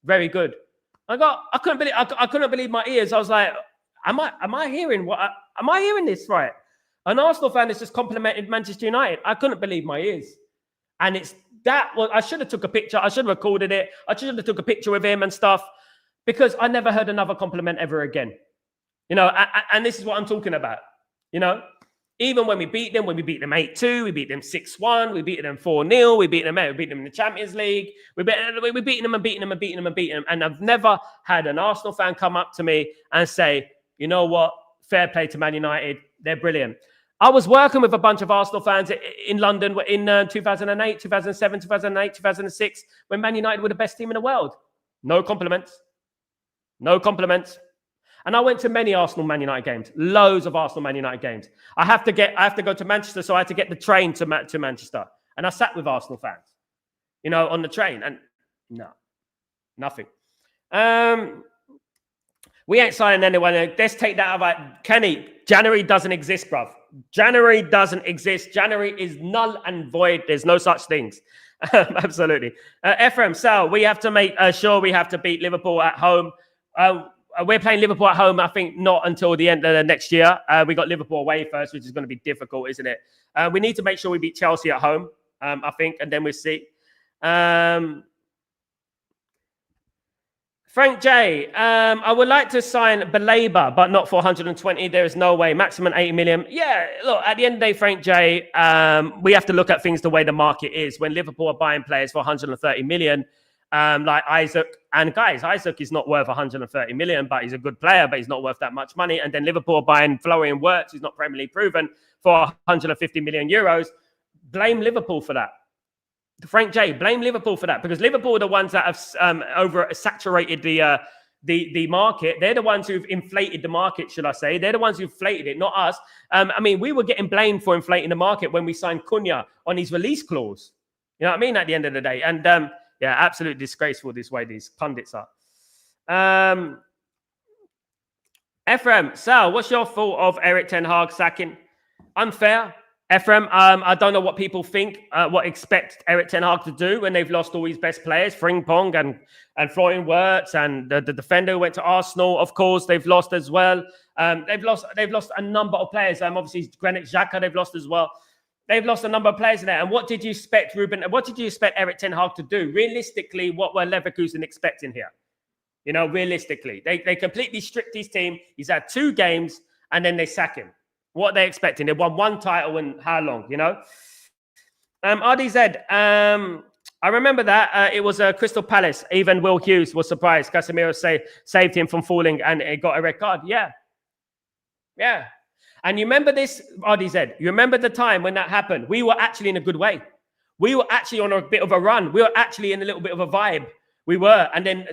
Very good." I couldn't believe my ears. I was like, am I hearing this right? An Arsenal fan has just complimented Manchester United. I couldn't believe my ears. And I should have took a picture. I should have recorded it. I should have took a picture with him and stuff, because I never heard another compliment ever again. You know, and this is what I'm talking about. You know, even when we beat them 8-2, we beat them 6-1, we beat them 4-0, we beat them in the Champions League. We beating them. And I've never had an Arsenal fan come up to me and say, "You know what? Fair play to Man United. They're brilliant." I was working with a bunch of Arsenal fans in London in 2008, 2007, 2008, 2006, when Man United were the best team in the world. No compliments. No compliments. And I went to many Arsenal Man United games, loads of Arsenal Man United games. I have to go to Manchester, so I had to get the train to Manchester. And I sat with Arsenal fans, you know, on the train. And no, nothing. We ain't signing anyone. Let's take that out of Kenny. January doesn't exist, bruv. January doesn't exist. January is null and void. There's no such things. Absolutely. Ephraim, Sal, we have to make sure we have to beat Liverpool at home. We're playing Liverpool at home, I think, not until the end of the next year. We got Liverpool away first, which is going to be difficult, isn't it? We need to make sure we beat Chelsea at home, I think, and then we'll see. Frank J, I would like to sign Belabor, but not for 120. There is no way. Maximum 80 million. Yeah, look, at the end of the day, Frank J, we have to look at things the way the market is. When Liverpool are buying players for 130 million, like Isaac, and guys, Isaac is not worth 130 million, but he's a good player, but he's not worth that much money. And then Liverpool are buying Florian Wirtz, who's not Premier League proven, for 150 million euros. Blame Liverpool for that. Frank J, blame Liverpool for that, because Liverpool are the ones that have oversaturated the market. They're the ones who've inflated the market, should I say. They're the ones who've inflated it, not us. I mean, we were getting blamed for inflating the market when we signed Cunha on his release clause. You know what I mean? At the end of the day. And yeah, absolutely disgraceful this way these pundits are. Ephraim, Sal, what's your thought of Erik ten Hag sacking? Unfair. Ephraim, I don't know what people think, what expect Erik ten Hag to do when they've lost all his best players, Frimpong and Florian Wirtz, and the defender who went to Arsenal. Of course, they've lost as well. They've lost a number of players. Obviously, Granit Xhaka they've lost as well. They've lost a number of players in there. And what did you expect, Ruben? What did you expect Erik ten Hag to do? Realistically, what were Leverkusen expecting here? You know, realistically, they completely stripped his team. He's had 2 games, and then they sack him. What they expecting? They won 1 title in how long? You know. RDZ. I remember that it was Crystal Palace. Even Will Hughes was surprised. Casemiro saved him from falling, and it got a red card. Yeah. And you remember this, RDZ? You remember the time when that happened? We were actually in a good way. We were actually on a bit of a run. We were actually in a little bit of a vibe. We were. And then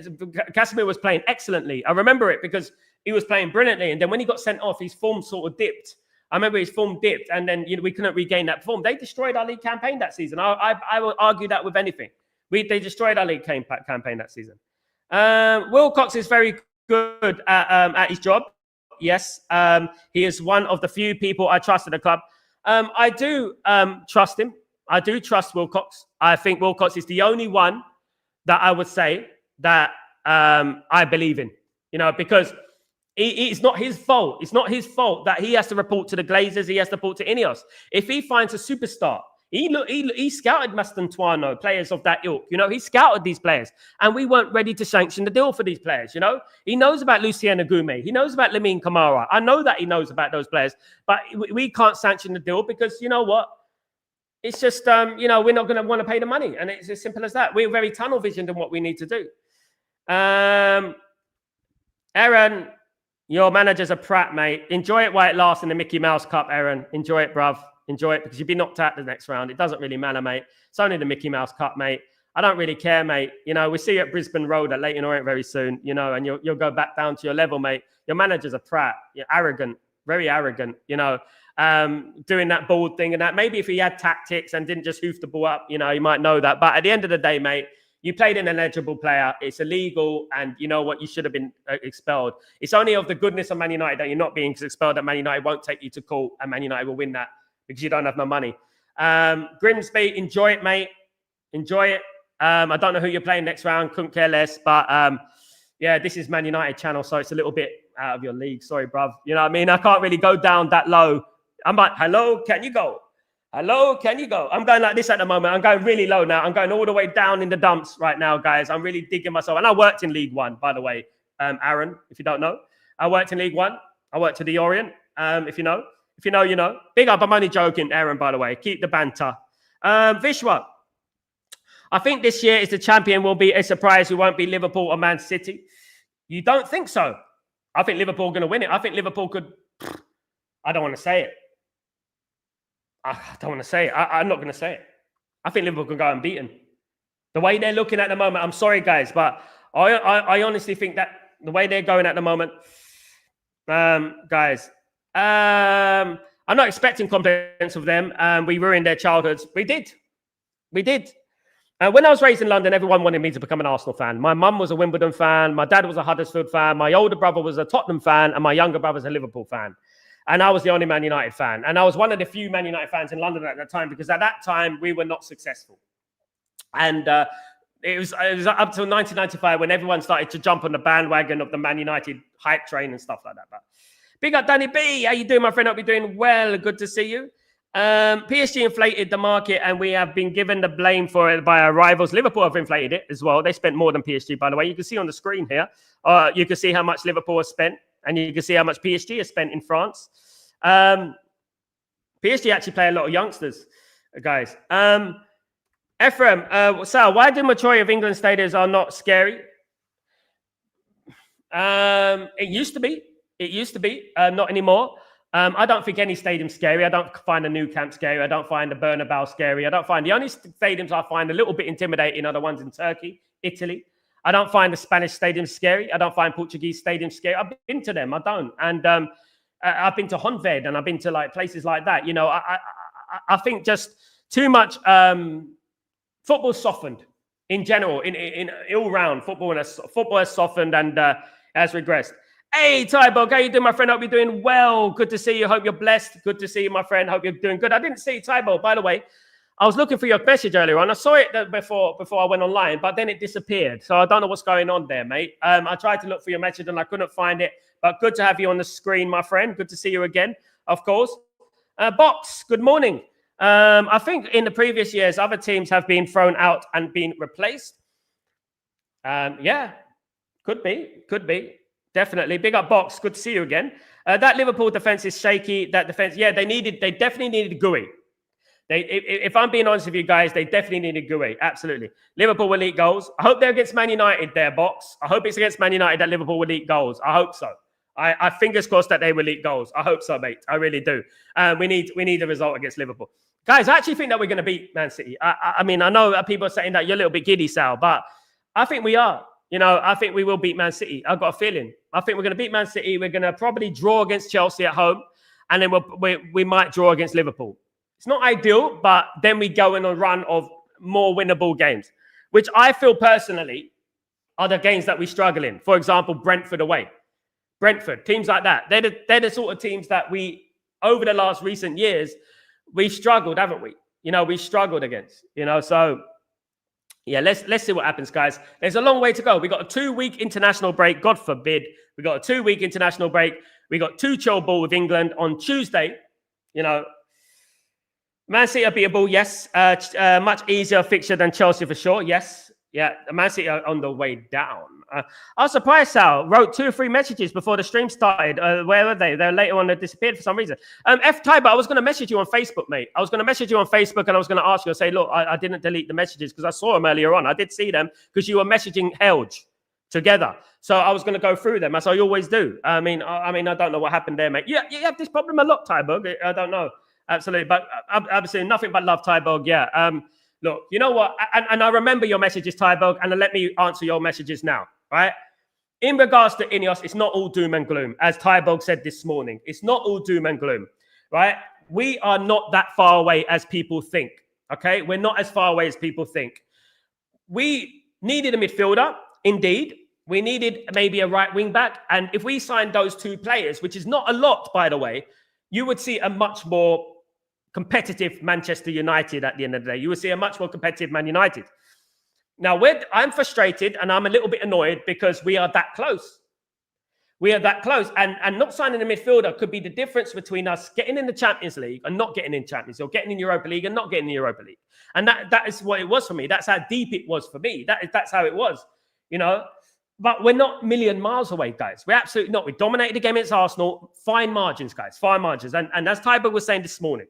Casemiro was playing excellently. I remember it because he was playing brilliantly. And then when he got sent off, his form sort of dipped. I remember his form dipped, and then we couldn't regain that form. They destroyed our league campaign that season. I will argue that with anything. They destroyed our league campaign that season. Wilcox is very good at his job. Yes, he is one of the few people I trust at the club. I do trust him. I do trust Wilcox. I think Wilcox is the only one that I would say that I believe in. You know, because it's not his fault. It's not his fault that he has to report to the Glazers. He has to report to INEOS. If he finds a superstar, He scouted Mastantuano, players of that ilk. He scouted these players, and we weren't ready to sanction the deal for these players. He knows about Lucien Agume. He knows about Lamine Kamara. I know that he knows about those players, but we can't sanction the deal because you know what? It's just we're not going to want to pay the money, and it's as simple as that. We're very tunnel visioned in what we need to do. Aaron, your manager's a prat, mate. Enjoy it while it lasts in the Mickey Mouse Cup, Aaron. Enjoy it, bruv. Enjoy it because you'll be knocked out the next round. It doesn't really matter, mate. It's only the Mickey Mouse Cup, mate. I don't really care, mate. We see you at Brisbane Road at Leyton Orient very soon, and you'll go back down to your level, mate. Your manager's a prat. You're arrogant, very arrogant, doing that ball thing and that. Maybe if he had tactics and didn't just hoof the ball up, you might know that. But at the end of the day, mate, you played an eligible player. It's illegal. And you know what? You should have been expelled. It's only of the goodness of Man United that you're not being expelled, that Man United won't take you to court and Man United will win that because you don't have no money. Grimsby, enjoy it, mate. Enjoy it. I don't know who you're playing next round. Couldn't care less. But this is Man United channel, so it's a little bit out of your league. Sorry, bruv. You know what I mean? I can't really go down that low. I'm like, hello, can you go? Hello, can you go? I'm going like this at the moment. I'm going really low now. I'm going all the way down in the dumps right now, guys. I'm really digging myself. And I worked in League One, by the way, Aaron, if you don't know. I worked in League One. I worked at the Orient, if you know. If you know, you know. Big up. I'm only joking, Aaron, by the way. Keep the banter. Vishwa. I think this year is the champion will be a surprise. We won't be Liverpool or Man City. You don't think so? I think Liverpool are going to win it. I think Liverpool could... I don't want to say it. I don't want to say it. I'm not going to say it. I think Liverpool can go unbeaten. The way they're looking at the moment, I'm sorry, guys, but I honestly think that the way they're going at the moment, guys, I'm not expecting compliments of them. We ruined their childhoods. We did. When I was raised in London, everyone wanted me to become an Arsenal fan. My mum was a Wimbledon fan. My dad was a Huddersfield fan. My older brother was a Tottenham fan. And my younger brother's a Liverpool fan. And I was the only Man United fan. And I was one of the few Man United fans in London at that time because at that time, we were not successful. And it was up till 1995 when everyone started to jump on the bandwagon of the Man United hype train and stuff like that. But big up, Danny B. How you doing, my friend? Hope you're doing well. Good to see you. PSG inflated the market and we have been given the blame for it by our rivals. Liverpool have inflated it as well. They spent more than PSG, by the way. You can see on the screen here. You can see how much Liverpool has spent. And you can see how much PSG has spent in France. PSG actually play a lot of youngsters, guys. Ephraim, Sal, why do majority of England stadiums are not scary? It used to be. Not anymore. I don't think any stadium's scary. I don't find the Nou Camp scary. I don't find the Bernabeu scary. The only stadiums I find a little bit intimidating are the ones in Turkey, Italy. I don't find the Spanish stadiums scary. I don't find Portuguese stadiums scary. I've been to them. I don't. And I've been to Honved and I've been to like places like that. I think just too much football softened in general, in all round. Football has softened and has regressed. Hey, Tybog, how you doing, my friend? Hope you're doing well. Good to see you. Hope you're blessed. Good to see you, my friend. Hope you're doing good. I didn't see Tybog, by the way. I was looking for your message earlier on. I saw it before I went online, but then it disappeared. So I don't know what's going on there, mate. I tried to look for your message and I couldn't find it. But good to have you on the screen, my friend. Good to see you again, of course. Box, good morning. I think in the previous years, other teams have been thrown out and been replaced. Yeah, could be. Definitely. Big up, Box. Good to see you again. That Liverpool defense is shaky. That defense, yeah, they definitely needed GUI. If I'm being honest with you guys, they definitely needed GUI. Absolutely. Liverpool will leak goals. I hope they're against Man United there, Box. I hope it's against Man United that Liverpool will leak goals. I hope so. I fingers crossed that they will leak goals. I hope so, mate. I really do. We need a result against Liverpool. Guys, I actually think that we're going to beat Man City. I mean, I know people are saying that you're a little bit giddy, Sal, but I think we are. I think we will beat Man City. I've got a feeling. I think we're going to beat Man City. We're going to probably draw against Chelsea at home. And then we might draw against Liverpool. It's not ideal, but then we go in a run of more winnable games, which I feel personally are the games that we struggle in. For example, Brentford away. Brentford, teams like that. They're the sort of teams that we, over the last recent years, we've struggled, haven't we? We struggled against, so... Yeah, let's see what happens, guys. There's a long way to go. We got a 2-week international break. God forbid. We got a 2-week international break. We got 2 chill ball with England on Tuesday. We Man City are beatable, yes. Much easier fixture than Chelsea for sure, yes. Yeah, Man City are on the way down. I was surprised, Sal wrote 2 or 3 messages before the stream started. Where were they? They're later on, they disappeared for some reason. Tyber, I was going to message you on Facebook, mate. I was going to message you on Facebook and I was going to ask you, say, look, I didn't delete the messages because I saw them earlier on. I did see them because you were messaging Helge together. So I was going to go through them as I always do. I mean, I don't know what happened there, mate. Yeah, you have this problem a lot, Tyberg. I don't know. Absolutely. But obviously, nothing but love, Tyberg. Yeah. Look, you know what? And I remember your messages, Tyberg, and let me answer your messages now, right? In regards to INEOS, it's not all doom and gloom, as Tyberg said this morning. It's not all doom and gloom, right? We are not that far away as people think, okay? We're not as far away as people think. We needed a midfielder, indeed. We needed maybe a right wing back. And if we signed those 2 players, which is not a lot, by the way, you would see a much more competitive Manchester United at the end of the day. You will see a much more competitive Man United. Now, I'm frustrated and I'm a little bit annoyed because we are that close. We are that close. And not signing a midfielder could be the difference between us getting in the Champions League and not getting in Champions League, or getting in Europa League and not getting in the Europa League. And that is what it was for me. That's how deep it was for me. That's how it was, you know. But we're not a million miles away, guys. We're absolutely not. We dominated the game against Arsenal. Fine margins, guys. Fine margins. And as Tyber was saying this morning,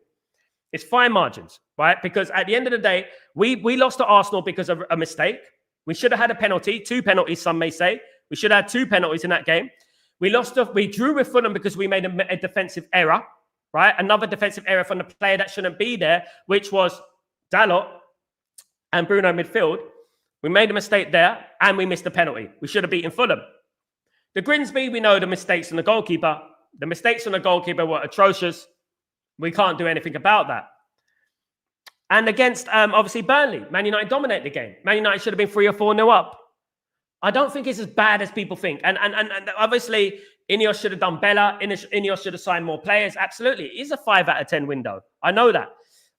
it's fine margins, right? Because at the end of the day, we lost to Arsenal because of a mistake. We should have had a penalty, 2 penalties, some may say. We should have had 2 penalties in that game. We drew with Fulham because we made a defensive error, right? Another defensive error from the player that shouldn't be there, which was Dalot and Bruno midfield. We made a mistake there and we missed the penalty. We should have beaten Fulham. The Grimsby, we know the mistakes on the goalkeeper. The mistakes on the goalkeeper were atrocious. We can't do anything about that. And against, obviously, Burnley, Man United dominated the game. Man United should have been 3 or 4-0 up. I don't think it's as bad as people think. And obviously, INEOS should have done better. INEOS should have signed more players. Absolutely. It is a 5 out of 10 window. I know that.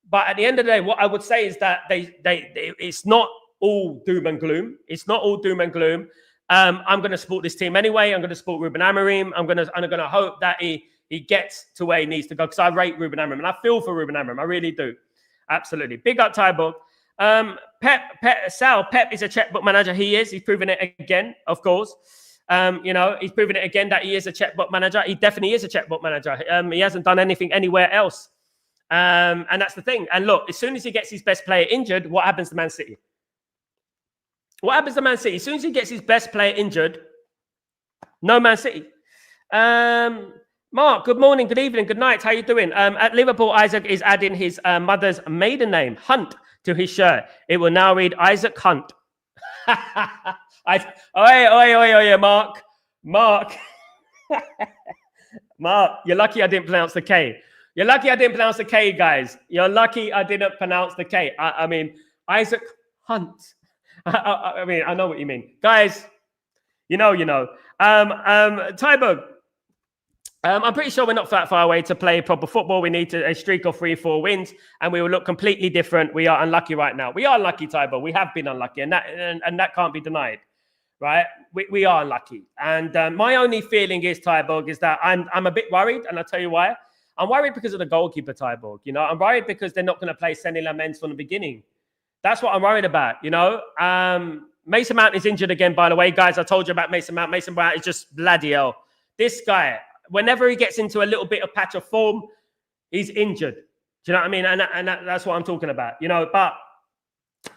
But at the end of the day, what I would say is that it's not all doom and gloom. It's not all doom and gloom. I'm going to support this team anyway. I'm going to support Ruben Amorim. I'm going to hope that he gets to where he needs to go, because I rate Ruben Amorim and I feel for Ruben Amorim. I really do. Absolutely. Big up, Tyborg. Pep is a checkbook manager. He is. He's proven it again, of course. He's proven it again that he is a checkbook manager. He definitely is a checkbook manager. He hasn't done anything anywhere else. And that's the thing. And look, as soon as he gets his best player injured, what happens to Man City? What happens to Man City? As soon as he gets his best player injured, no Man City. Mark, good morning, good evening, good night. How you doing? At Liverpool, Isaac is adding his mother's maiden name, Hunt, to his shirt. It will now read Isaac Hunt. Mark. Mark, you're lucky I didn't pronounce the K. You're lucky I didn't pronounce the K, guys. You're lucky I didn't pronounce the K. I mean, Isaac Hunt. I know what you mean. Guys, you know. Tyberg, I'm pretty sure we're not that far away to play proper football. We need a streak of 3-4 wins, and we will look completely different. We are unlucky right now. We are unlucky, Tyberg. We have been unlucky, and that can't be denied, right? We are unlucky. And my only feeling is, Tyberg, is that I'm a bit worried, and I'll tell you why. I'm worried because of the goalkeeper, Tyberg. I'm worried because they're not going to play Senny Lamens from the beginning. That's what I'm worried about, Mason Mount is injured again, by the way. Guys, I told you about Mason Mount. Mason Mount is just bloody hell. This guy, whenever he gets into a little bit of patch of form, he's injured. Do you know what I mean? And that's what I'm talking about, But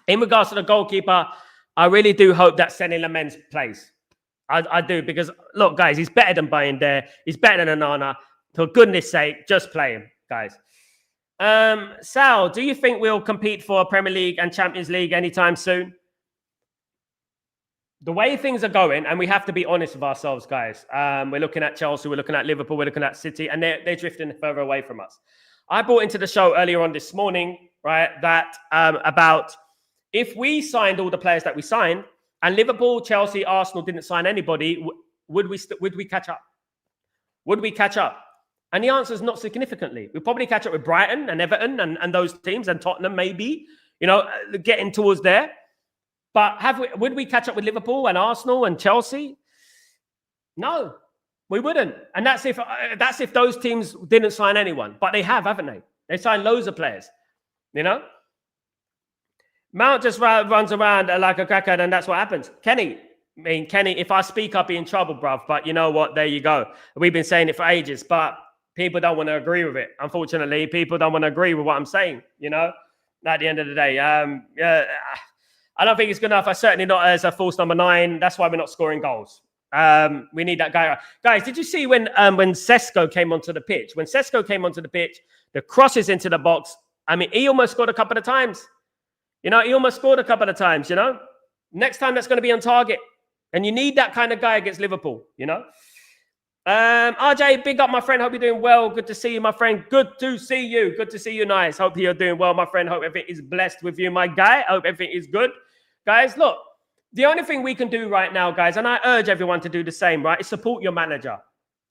in regards to the goalkeeper, I really do hope that Senny Lamens plays. I do, because, look, guys, he's better than Bayern. He's better than Onana. For goodness sake, just play him, guys. Sal, do you think we'll compete for a Premier League and Champions League anytime soon? The way things are going, and we have to be honest with ourselves, guys. We're looking at Chelsea, we're looking at Liverpool, we're looking at City, and they're drifting further away from us. I brought into the show earlier on this morning, right, that about if we signed all the players that we signed, and Liverpool, Chelsea, Arsenal didn't sign anybody, would we catch up? Would we catch up? And the answer is not significantly. We'll probably catch up with Brighton and Everton and those teams, and Tottenham maybe, getting towards there. But would we catch up with Liverpool and Arsenal and Chelsea? No, we wouldn't. And that's if those teams didn't sign anyone. But they have, haven't they? They signed loads of players. You know? Mount just runs around like a crackhead, and that's what happens. Kenny, if I speak, I'll be in trouble, bruv. But you know what? There you go. We've been saying it for ages, but people don't want to agree with it. Unfortunately, people don't want to agree with what I'm saying, you know, at the end of the day. Yeah, I don't think it's good enough. I certainly not as a false number 9. That's why we're not scoring goals. We need that guy. Guys, did you see when Sesko came onto the pitch? When Sesko came onto the pitch, the crosses into the box, I mean, he almost scored a couple of times. You know, he almost scored a couple of times, you know. Next time that's going to be on target. And you need that kind of guy against Liverpool, you know. RJ, big up, my friend. Hope you're doing well. Good to see you, my friend. Good to see you. Good to see you, nice. Hope you're doing well, my friend. Hope everything is blessed with you, my guy. Hope everything is good. Guys, look, the only thing we can do right now, guys, and I urge everyone to do the same, right, is support your manager.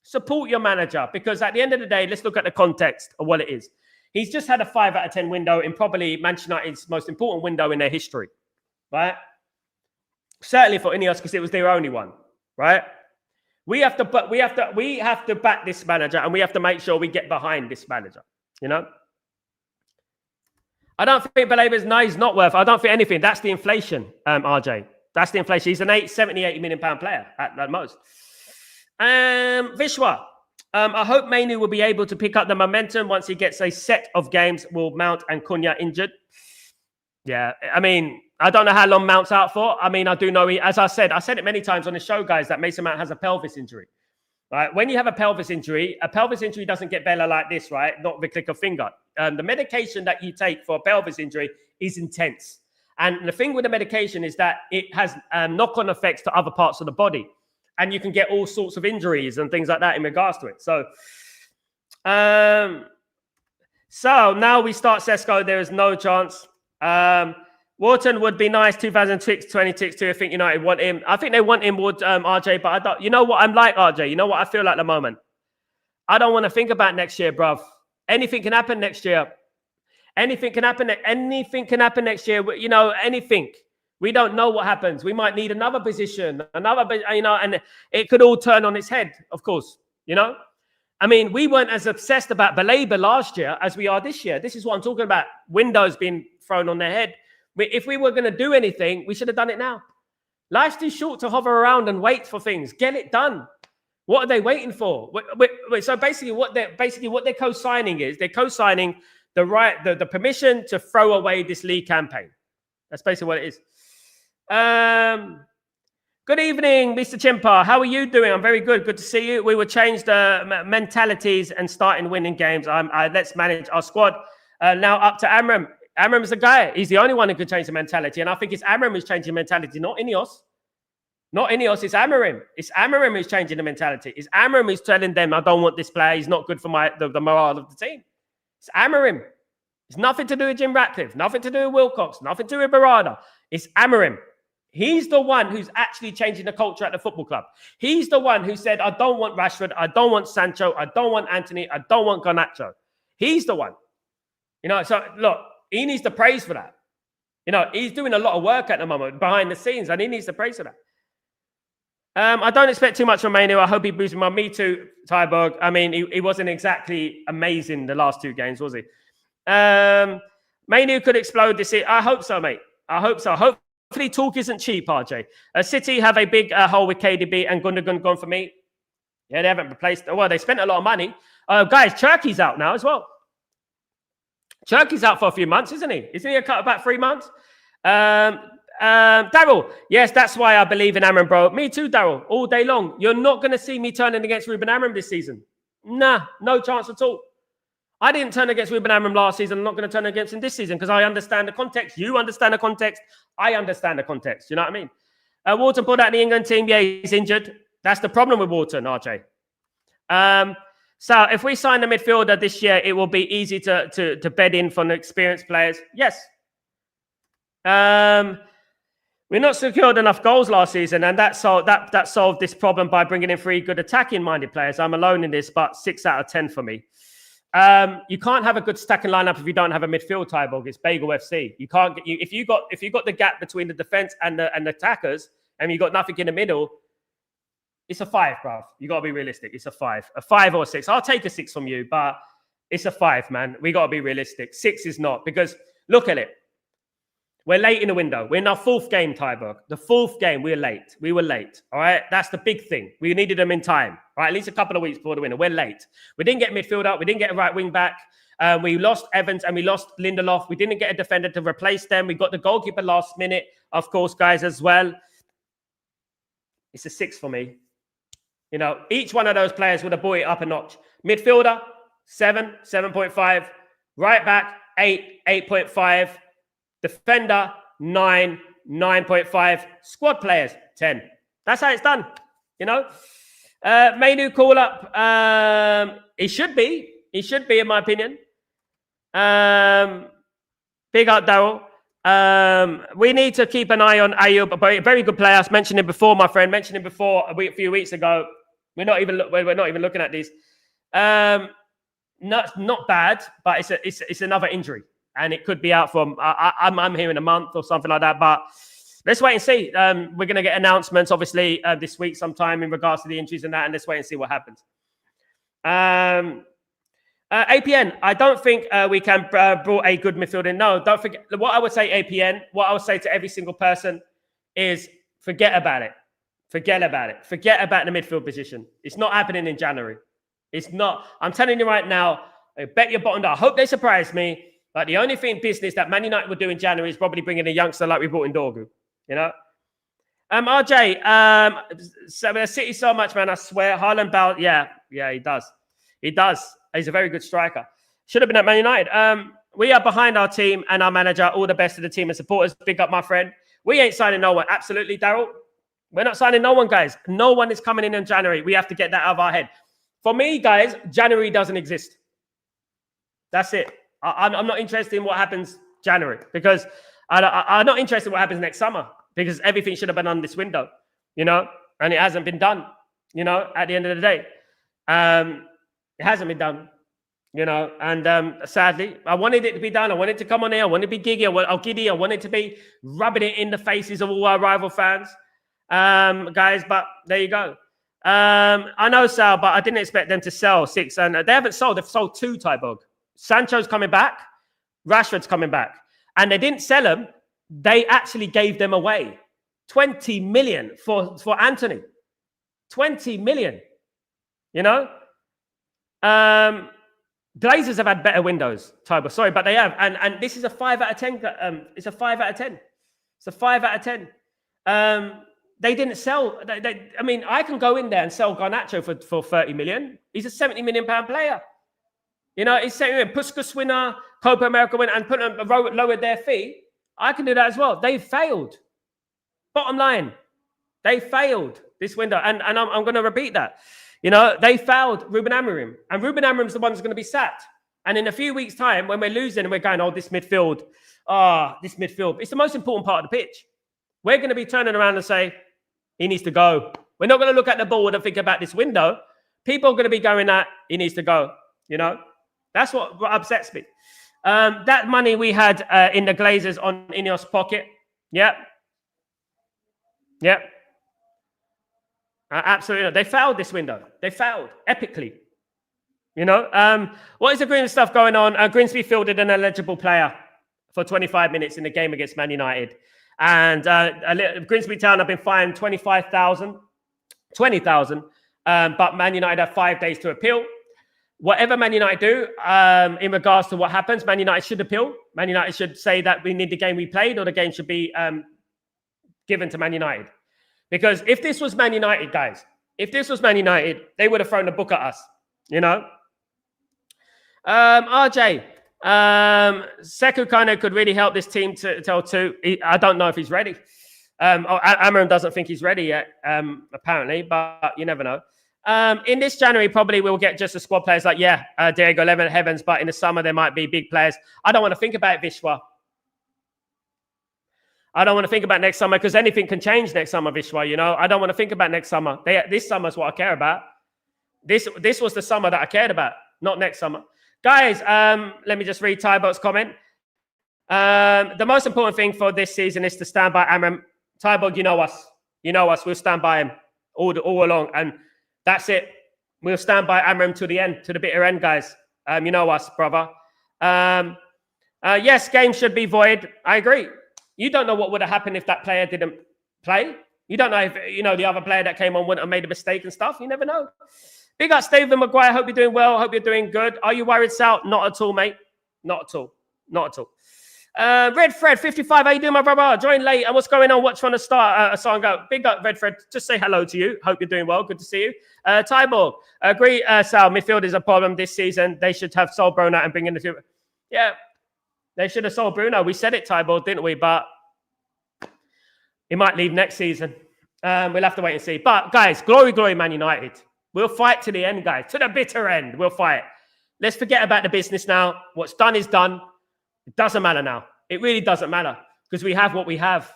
Support your manager, because at the end of the day, let's look at the context of what it is. He's just had a 5 out of 10 window in probably Manchester United's most important window in their history, right? Certainly for INEOS, because it was their only one, right? We have to back this manager, and we have to make sure we get behind this manager, you know? I don't think Balaba's he's not worth. I don't think anything. That's the inflation, RJ. That's the inflation. He's an 70, 80 million pound player at most. Vishwa. I hope Mainu will be able to pick up the momentum once he gets a set of games with Mount and Cunha injured. Yeah, I mean, I don't know how long Mount's out for. I mean, I do know, as I said it many times on the show, guys, that Mason Mount has a pelvis injury. Right? When you have a pelvis injury doesn't get better like this, right? Not with a click of finger. The medication that you take for a pelvis injury is intense. And the thing with the medication is that it has knock-on effects to other parts of the body. And you can get all sorts of injuries and things like that in regards to it. So now we start Sesko. There is no chance. Wharton would be nice. 2026 too. I think United want him. I think they want him with RJ, but I don't. You know what? I'm like RJ. You know what I feel like at the moment? I don't want to think about next year, bruv. Anything can happen next year. Anything can happen. Anything can happen next year. You know, anything. We don't know what happens. We might need another position, you know, and it could all turn on its head, of course, you know. I mean, we weren't as obsessed about Baleba last year as we are this year. This is what I'm talking about. Windows being thrown on their head. If we were going to do anything, we should have done it now. Life's too short to hover around and wait for things. Get it done. What are they waiting for? So basically, what they're co-signing is they're co-signing the permission to throw away this league campaign. That's basically what it is. Good evening, Mr. Chimpa. How are you doing? I'm very good. Good to see you. We will change the mentalities and starting winning games. Let's manage our squad. Now up to Amorim. Amorim's the guy. He's the only one who can change the mentality. And I think it's Amorim who's changing mentality, not INEOS. Not INEOS, it's Amorim. It's Amorim who's changing the mentality. It's Amorim who's telling them, I don't want this player. He's not good for the morale of the team. It's Amorim. It's nothing to do with Jim Ratcliffe. Nothing to do with Wilcox. Nothing to do with Barada. It's Amorim. He's the one who's actually changing the culture at the football club. He's the one who said, I don't want Rashford. I don't want Sancho. I don't want Anthony. I don't want Garnacho. He's the one. You know, so look, he needs the praise for that. You know, he's doing a lot of work at the moment behind the scenes, and he needs the praise for that. I don't expect too much from Mainu. I hope he boosts my Me Too, Tyberg. I mean, he wasn't exactly amazing the last 2 games, was he? Mainu could explode this year. I hope so, mate. I hope so. Hopefully, talk isn't cheap, RJ. City have a big hole with KDB and Gundogan gone for me. Yeah, they haven't replaced. Well, they spent a lot of money. Guys, Turkey's out now as well. Turkey's out for a few months, isn't he? Isn't he about 3 months? Daryl, yes, that's why I believe in Amorim, bro. Me too, Daryl, all day long. You're not going to see me turning against Ruben Amorim this season. Nah, no chance at all. I didn't turn against Ruben Amorim last season. I'm not going to turn against him this season because I understand the context. You understand the context. I understand the context. You know what I mean? Wharton pulled out the England team. Yeah, he's injured. That's the problem with Wharton, RJ. So if we sign the midfielder this year, it will be easy to bed in for the experienced players. Yes. We're not secured enough goals last season, and that solved this problem by bringing in 3 good attacking-minded players. I'm alone in this, but 6 out of 10 for me. You can't have a good stacking lineup if you don't have a midfield, Tyborg. It's Bagel FC. You can't get if you got the gap between the defense and the attackers, and you got nothing in the middle. It's a 5, bruv. You got to be realistic. It's a 5 or a 6. I'll take a 6 from you, but it's a 5, man. We got to be realistic. 6 is not, because Look at it. We're late in the window. We're in our 4th game, Tyberg. The 4th game, we're late. We were late. All right. That's the big thing. We needed them in time. All right. At least a couple of weeks before the winter. We're late. We didn't get midfield up. We didn't get a right wing back. We lost Evans and we lost Lindelof. We didn't get a defender to replace them. We got the goalkeeper last minute, of course, guys, as well. It's a 6 for me. You know, each one of those players would have brought it up a notch. Midfielder, 7, 7.5. Right back, 8, 8.5. Defender, 9, 9.5. Squad players, 10. That's how it's done, you know. Mainu call-up, he should be, in my opinion. Big up, Daryl. We need to keep an eye on Ayub, a very good player. I mentioned him before, my friend. Mentioned him before a few weeks ago. We're not even looking at these. Not bad, but it's another injury, and it could be out from. I'm here in a month or something like that. But let's wait and see. We're going to get announcements, obviously, this week sometime in regards to the injuries and that, and let's wait and see what happens. APN, I don't think we can brought a good midfielder in. No, don't forget. What I would say, APN, what I would say to every single person is forget about it. Forget about it. Forget about the midfield position. It's not happening in January. It's not. I'm telling you right now, I bet your bottom dollar. I hope they surprise me. But the only thing business that Man United would do in January is probably bringing a youngster like we brought in Dorgu. You know? RJ, City so much, man, I swear. Haaland Bell, yeah, he does. He does. He's a very good striker. Should have been at Man United. We are behind our team and our manager. All the best to the team and supporters. Big up, my friend. We ain't signing no one. Absolutely, Daryl. We're not signing no one, guys. No one is coming in January. We have to get that out of our head. For me, guys, January doesn't exist. That's it. I'm not interested in what happens January because I'm not interested in what happens next summer because everything should have been done this window, you know, and it hasn't been done, you know, at the end of the day. It hasn't been done, you know, and sadly, I wanted it to be done. I wanted to come on here. I wanted to be giddy. I wanted to be rubbing it in the faces of all our rival fans, guys, but there you go. I know, Sal, but I didn't expect them to sell 6, and they haven't sold. They've sold 2, Tyborg. Sancho's coming back. Rashford's coming back. And they didn't sell them. They actually gave them away. 20 million for Anthony. 20 million. You know? Glazers have had better windows, Tyborg. Sorry, but they have. And this is a 5 out of 10. It's a 5 out of 10. It's a 5 out of 10. They didn't sell. I mean, I can go in there and sell Garnacho for 30 million. He's a 70 million pound player. You know, he's saying Puskas winner, Copa America winner, and lowered their fee. I can do that as well. They failed. Bottom line, they failed this window. And I'm going to repeat that. You know, they failed Ruben Amorim. And Ruben Amorim's the one who's going to be sacked. And in a few weeks' time, when we're losing and we're going, this midfield. It's the most important part of the pitch. We're going to be turning around and say, he needs to go. We're not going to look at the board and think about this window. People are going to be going that he needs to go. You know, that's what upsets me. That money we had in the Glazers on INEOS pocket. Yep. Absolutely. They failed this window. They failed epically. You know, what is the green stuff going on? Grimsby fielded an eligible player for 25 minutes in the game against Man United. And Grimsby Town have been fined 20,000. But Man United have 5 days to appeal. Whatever Man United do in regards to what happens, Man United should appeal. Man United should say that we need the game we played or the game should be given to Man United. Because if this was Man United, guys, they would have thrown the book at us, you know? RJ, Sekou Kone could really help this team to tell two. I don't know if he's ready. Amorim doesn't think he's ready yet, apparently, but you never know. In this January, probably we'll get just the squad players like, Diego Heavens, but in the summer, there might be big players. I don't want to think about Vishwa. I don't want to think about next summer because anything can change next summer, Vishwa, you know. I don't want to think about next summer. This summer is what I care about. This was the summer that I cared about, not next summer. Guys, let me just read Tybo's comment. The most important thing for this season is to stand by Amorim. Tybo, you know us. We'll stand by him all along. And that's it. We'll stand by Amorim to the end, to the bitter end, guys. You know us, brother. Yes, games should be void. I agree. You don't know what would have happened if that player didn't play. You don't know if, the other player that came on wouldn't have made a mistake and stuff. You never know. Big up, Stephen Maguire. Hope you're doing well. Hope you're doing good. Are you worried, Sal? Not at all, mate. Not at all. Not at all. Red Fred, 55. How you doing, my brother? Join late. And what's going on? What's trying to start a song out? Big up, Red Fred. Just say hello to you. Hope you're doing well. Good to see you. Tyborg. Agree, Sal. Midfield is a problem this season. They should have sold Bruno and bring in the two. Yeah. They should have sold Bruno. We said it, Tyborg, didn't we? But he might leave next season. We'll have to wait and see. But, guys, glory, glory, Man United. We'll fight to the end, guys. To the bitter end. We'll fight. Let's forget about the business now. What's done is done. It doesn't matter now. It really doesn't matter because we have what we have.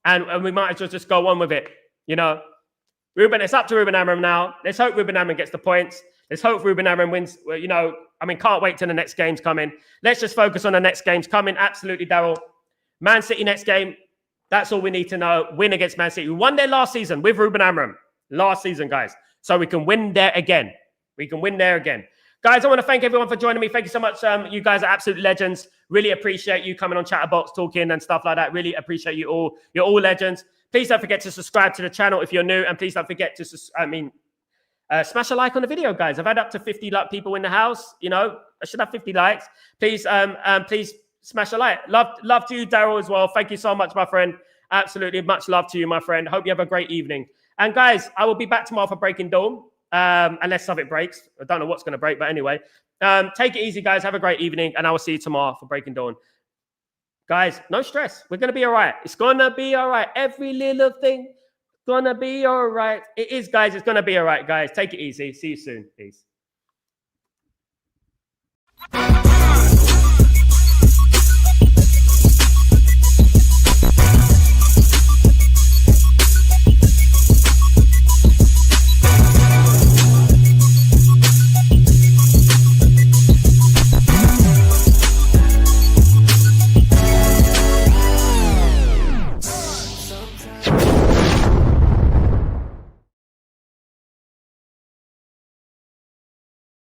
And we might as well just go on with it. Ruben, it's up to Ruben Amorim now. Let's hope Ruben Amorim gets the points. Let's hope Ruben Amorim wins. Can't wait till the next game's coming. Let's just focus on the next game's coming. Absolutely, Daryl. Man City next game. That's all we need to know. Win against Man City. We won there last season with Ruben Amorim. Last season, guys. So we can win there again. Guys, I want to thank everyone for joining me. Thank you so much. You guys are absolute legends. Really appreciate you coming on Chatterbox, talking and stuff like that. Really appreciate you all. You're all legends. Please don't forget to subscribe to the channel if you're new. And please don't forget to smash a like on the video, guys. I've had up to 50 people in the house. I should have 50 likes. Please smash a like. Love to you, Daryl, as well. Thank you so much, my friend. Absolutely much love to you, my friend. Hope you have a great evening. And guys, I will be back tomorrow for Breaking Dawn, unless something breaks. I don't know what's going to break, but anyway. Take it easy, guys. Have a great evening, and I will see you tomorrow for Breaking Dawn. Guys, no stress. We're going to be all right. It's going to be all right. Every little thing going to be all right. It is, guys. It's going to be all right, guys. Take it easy. See you soon. Peace.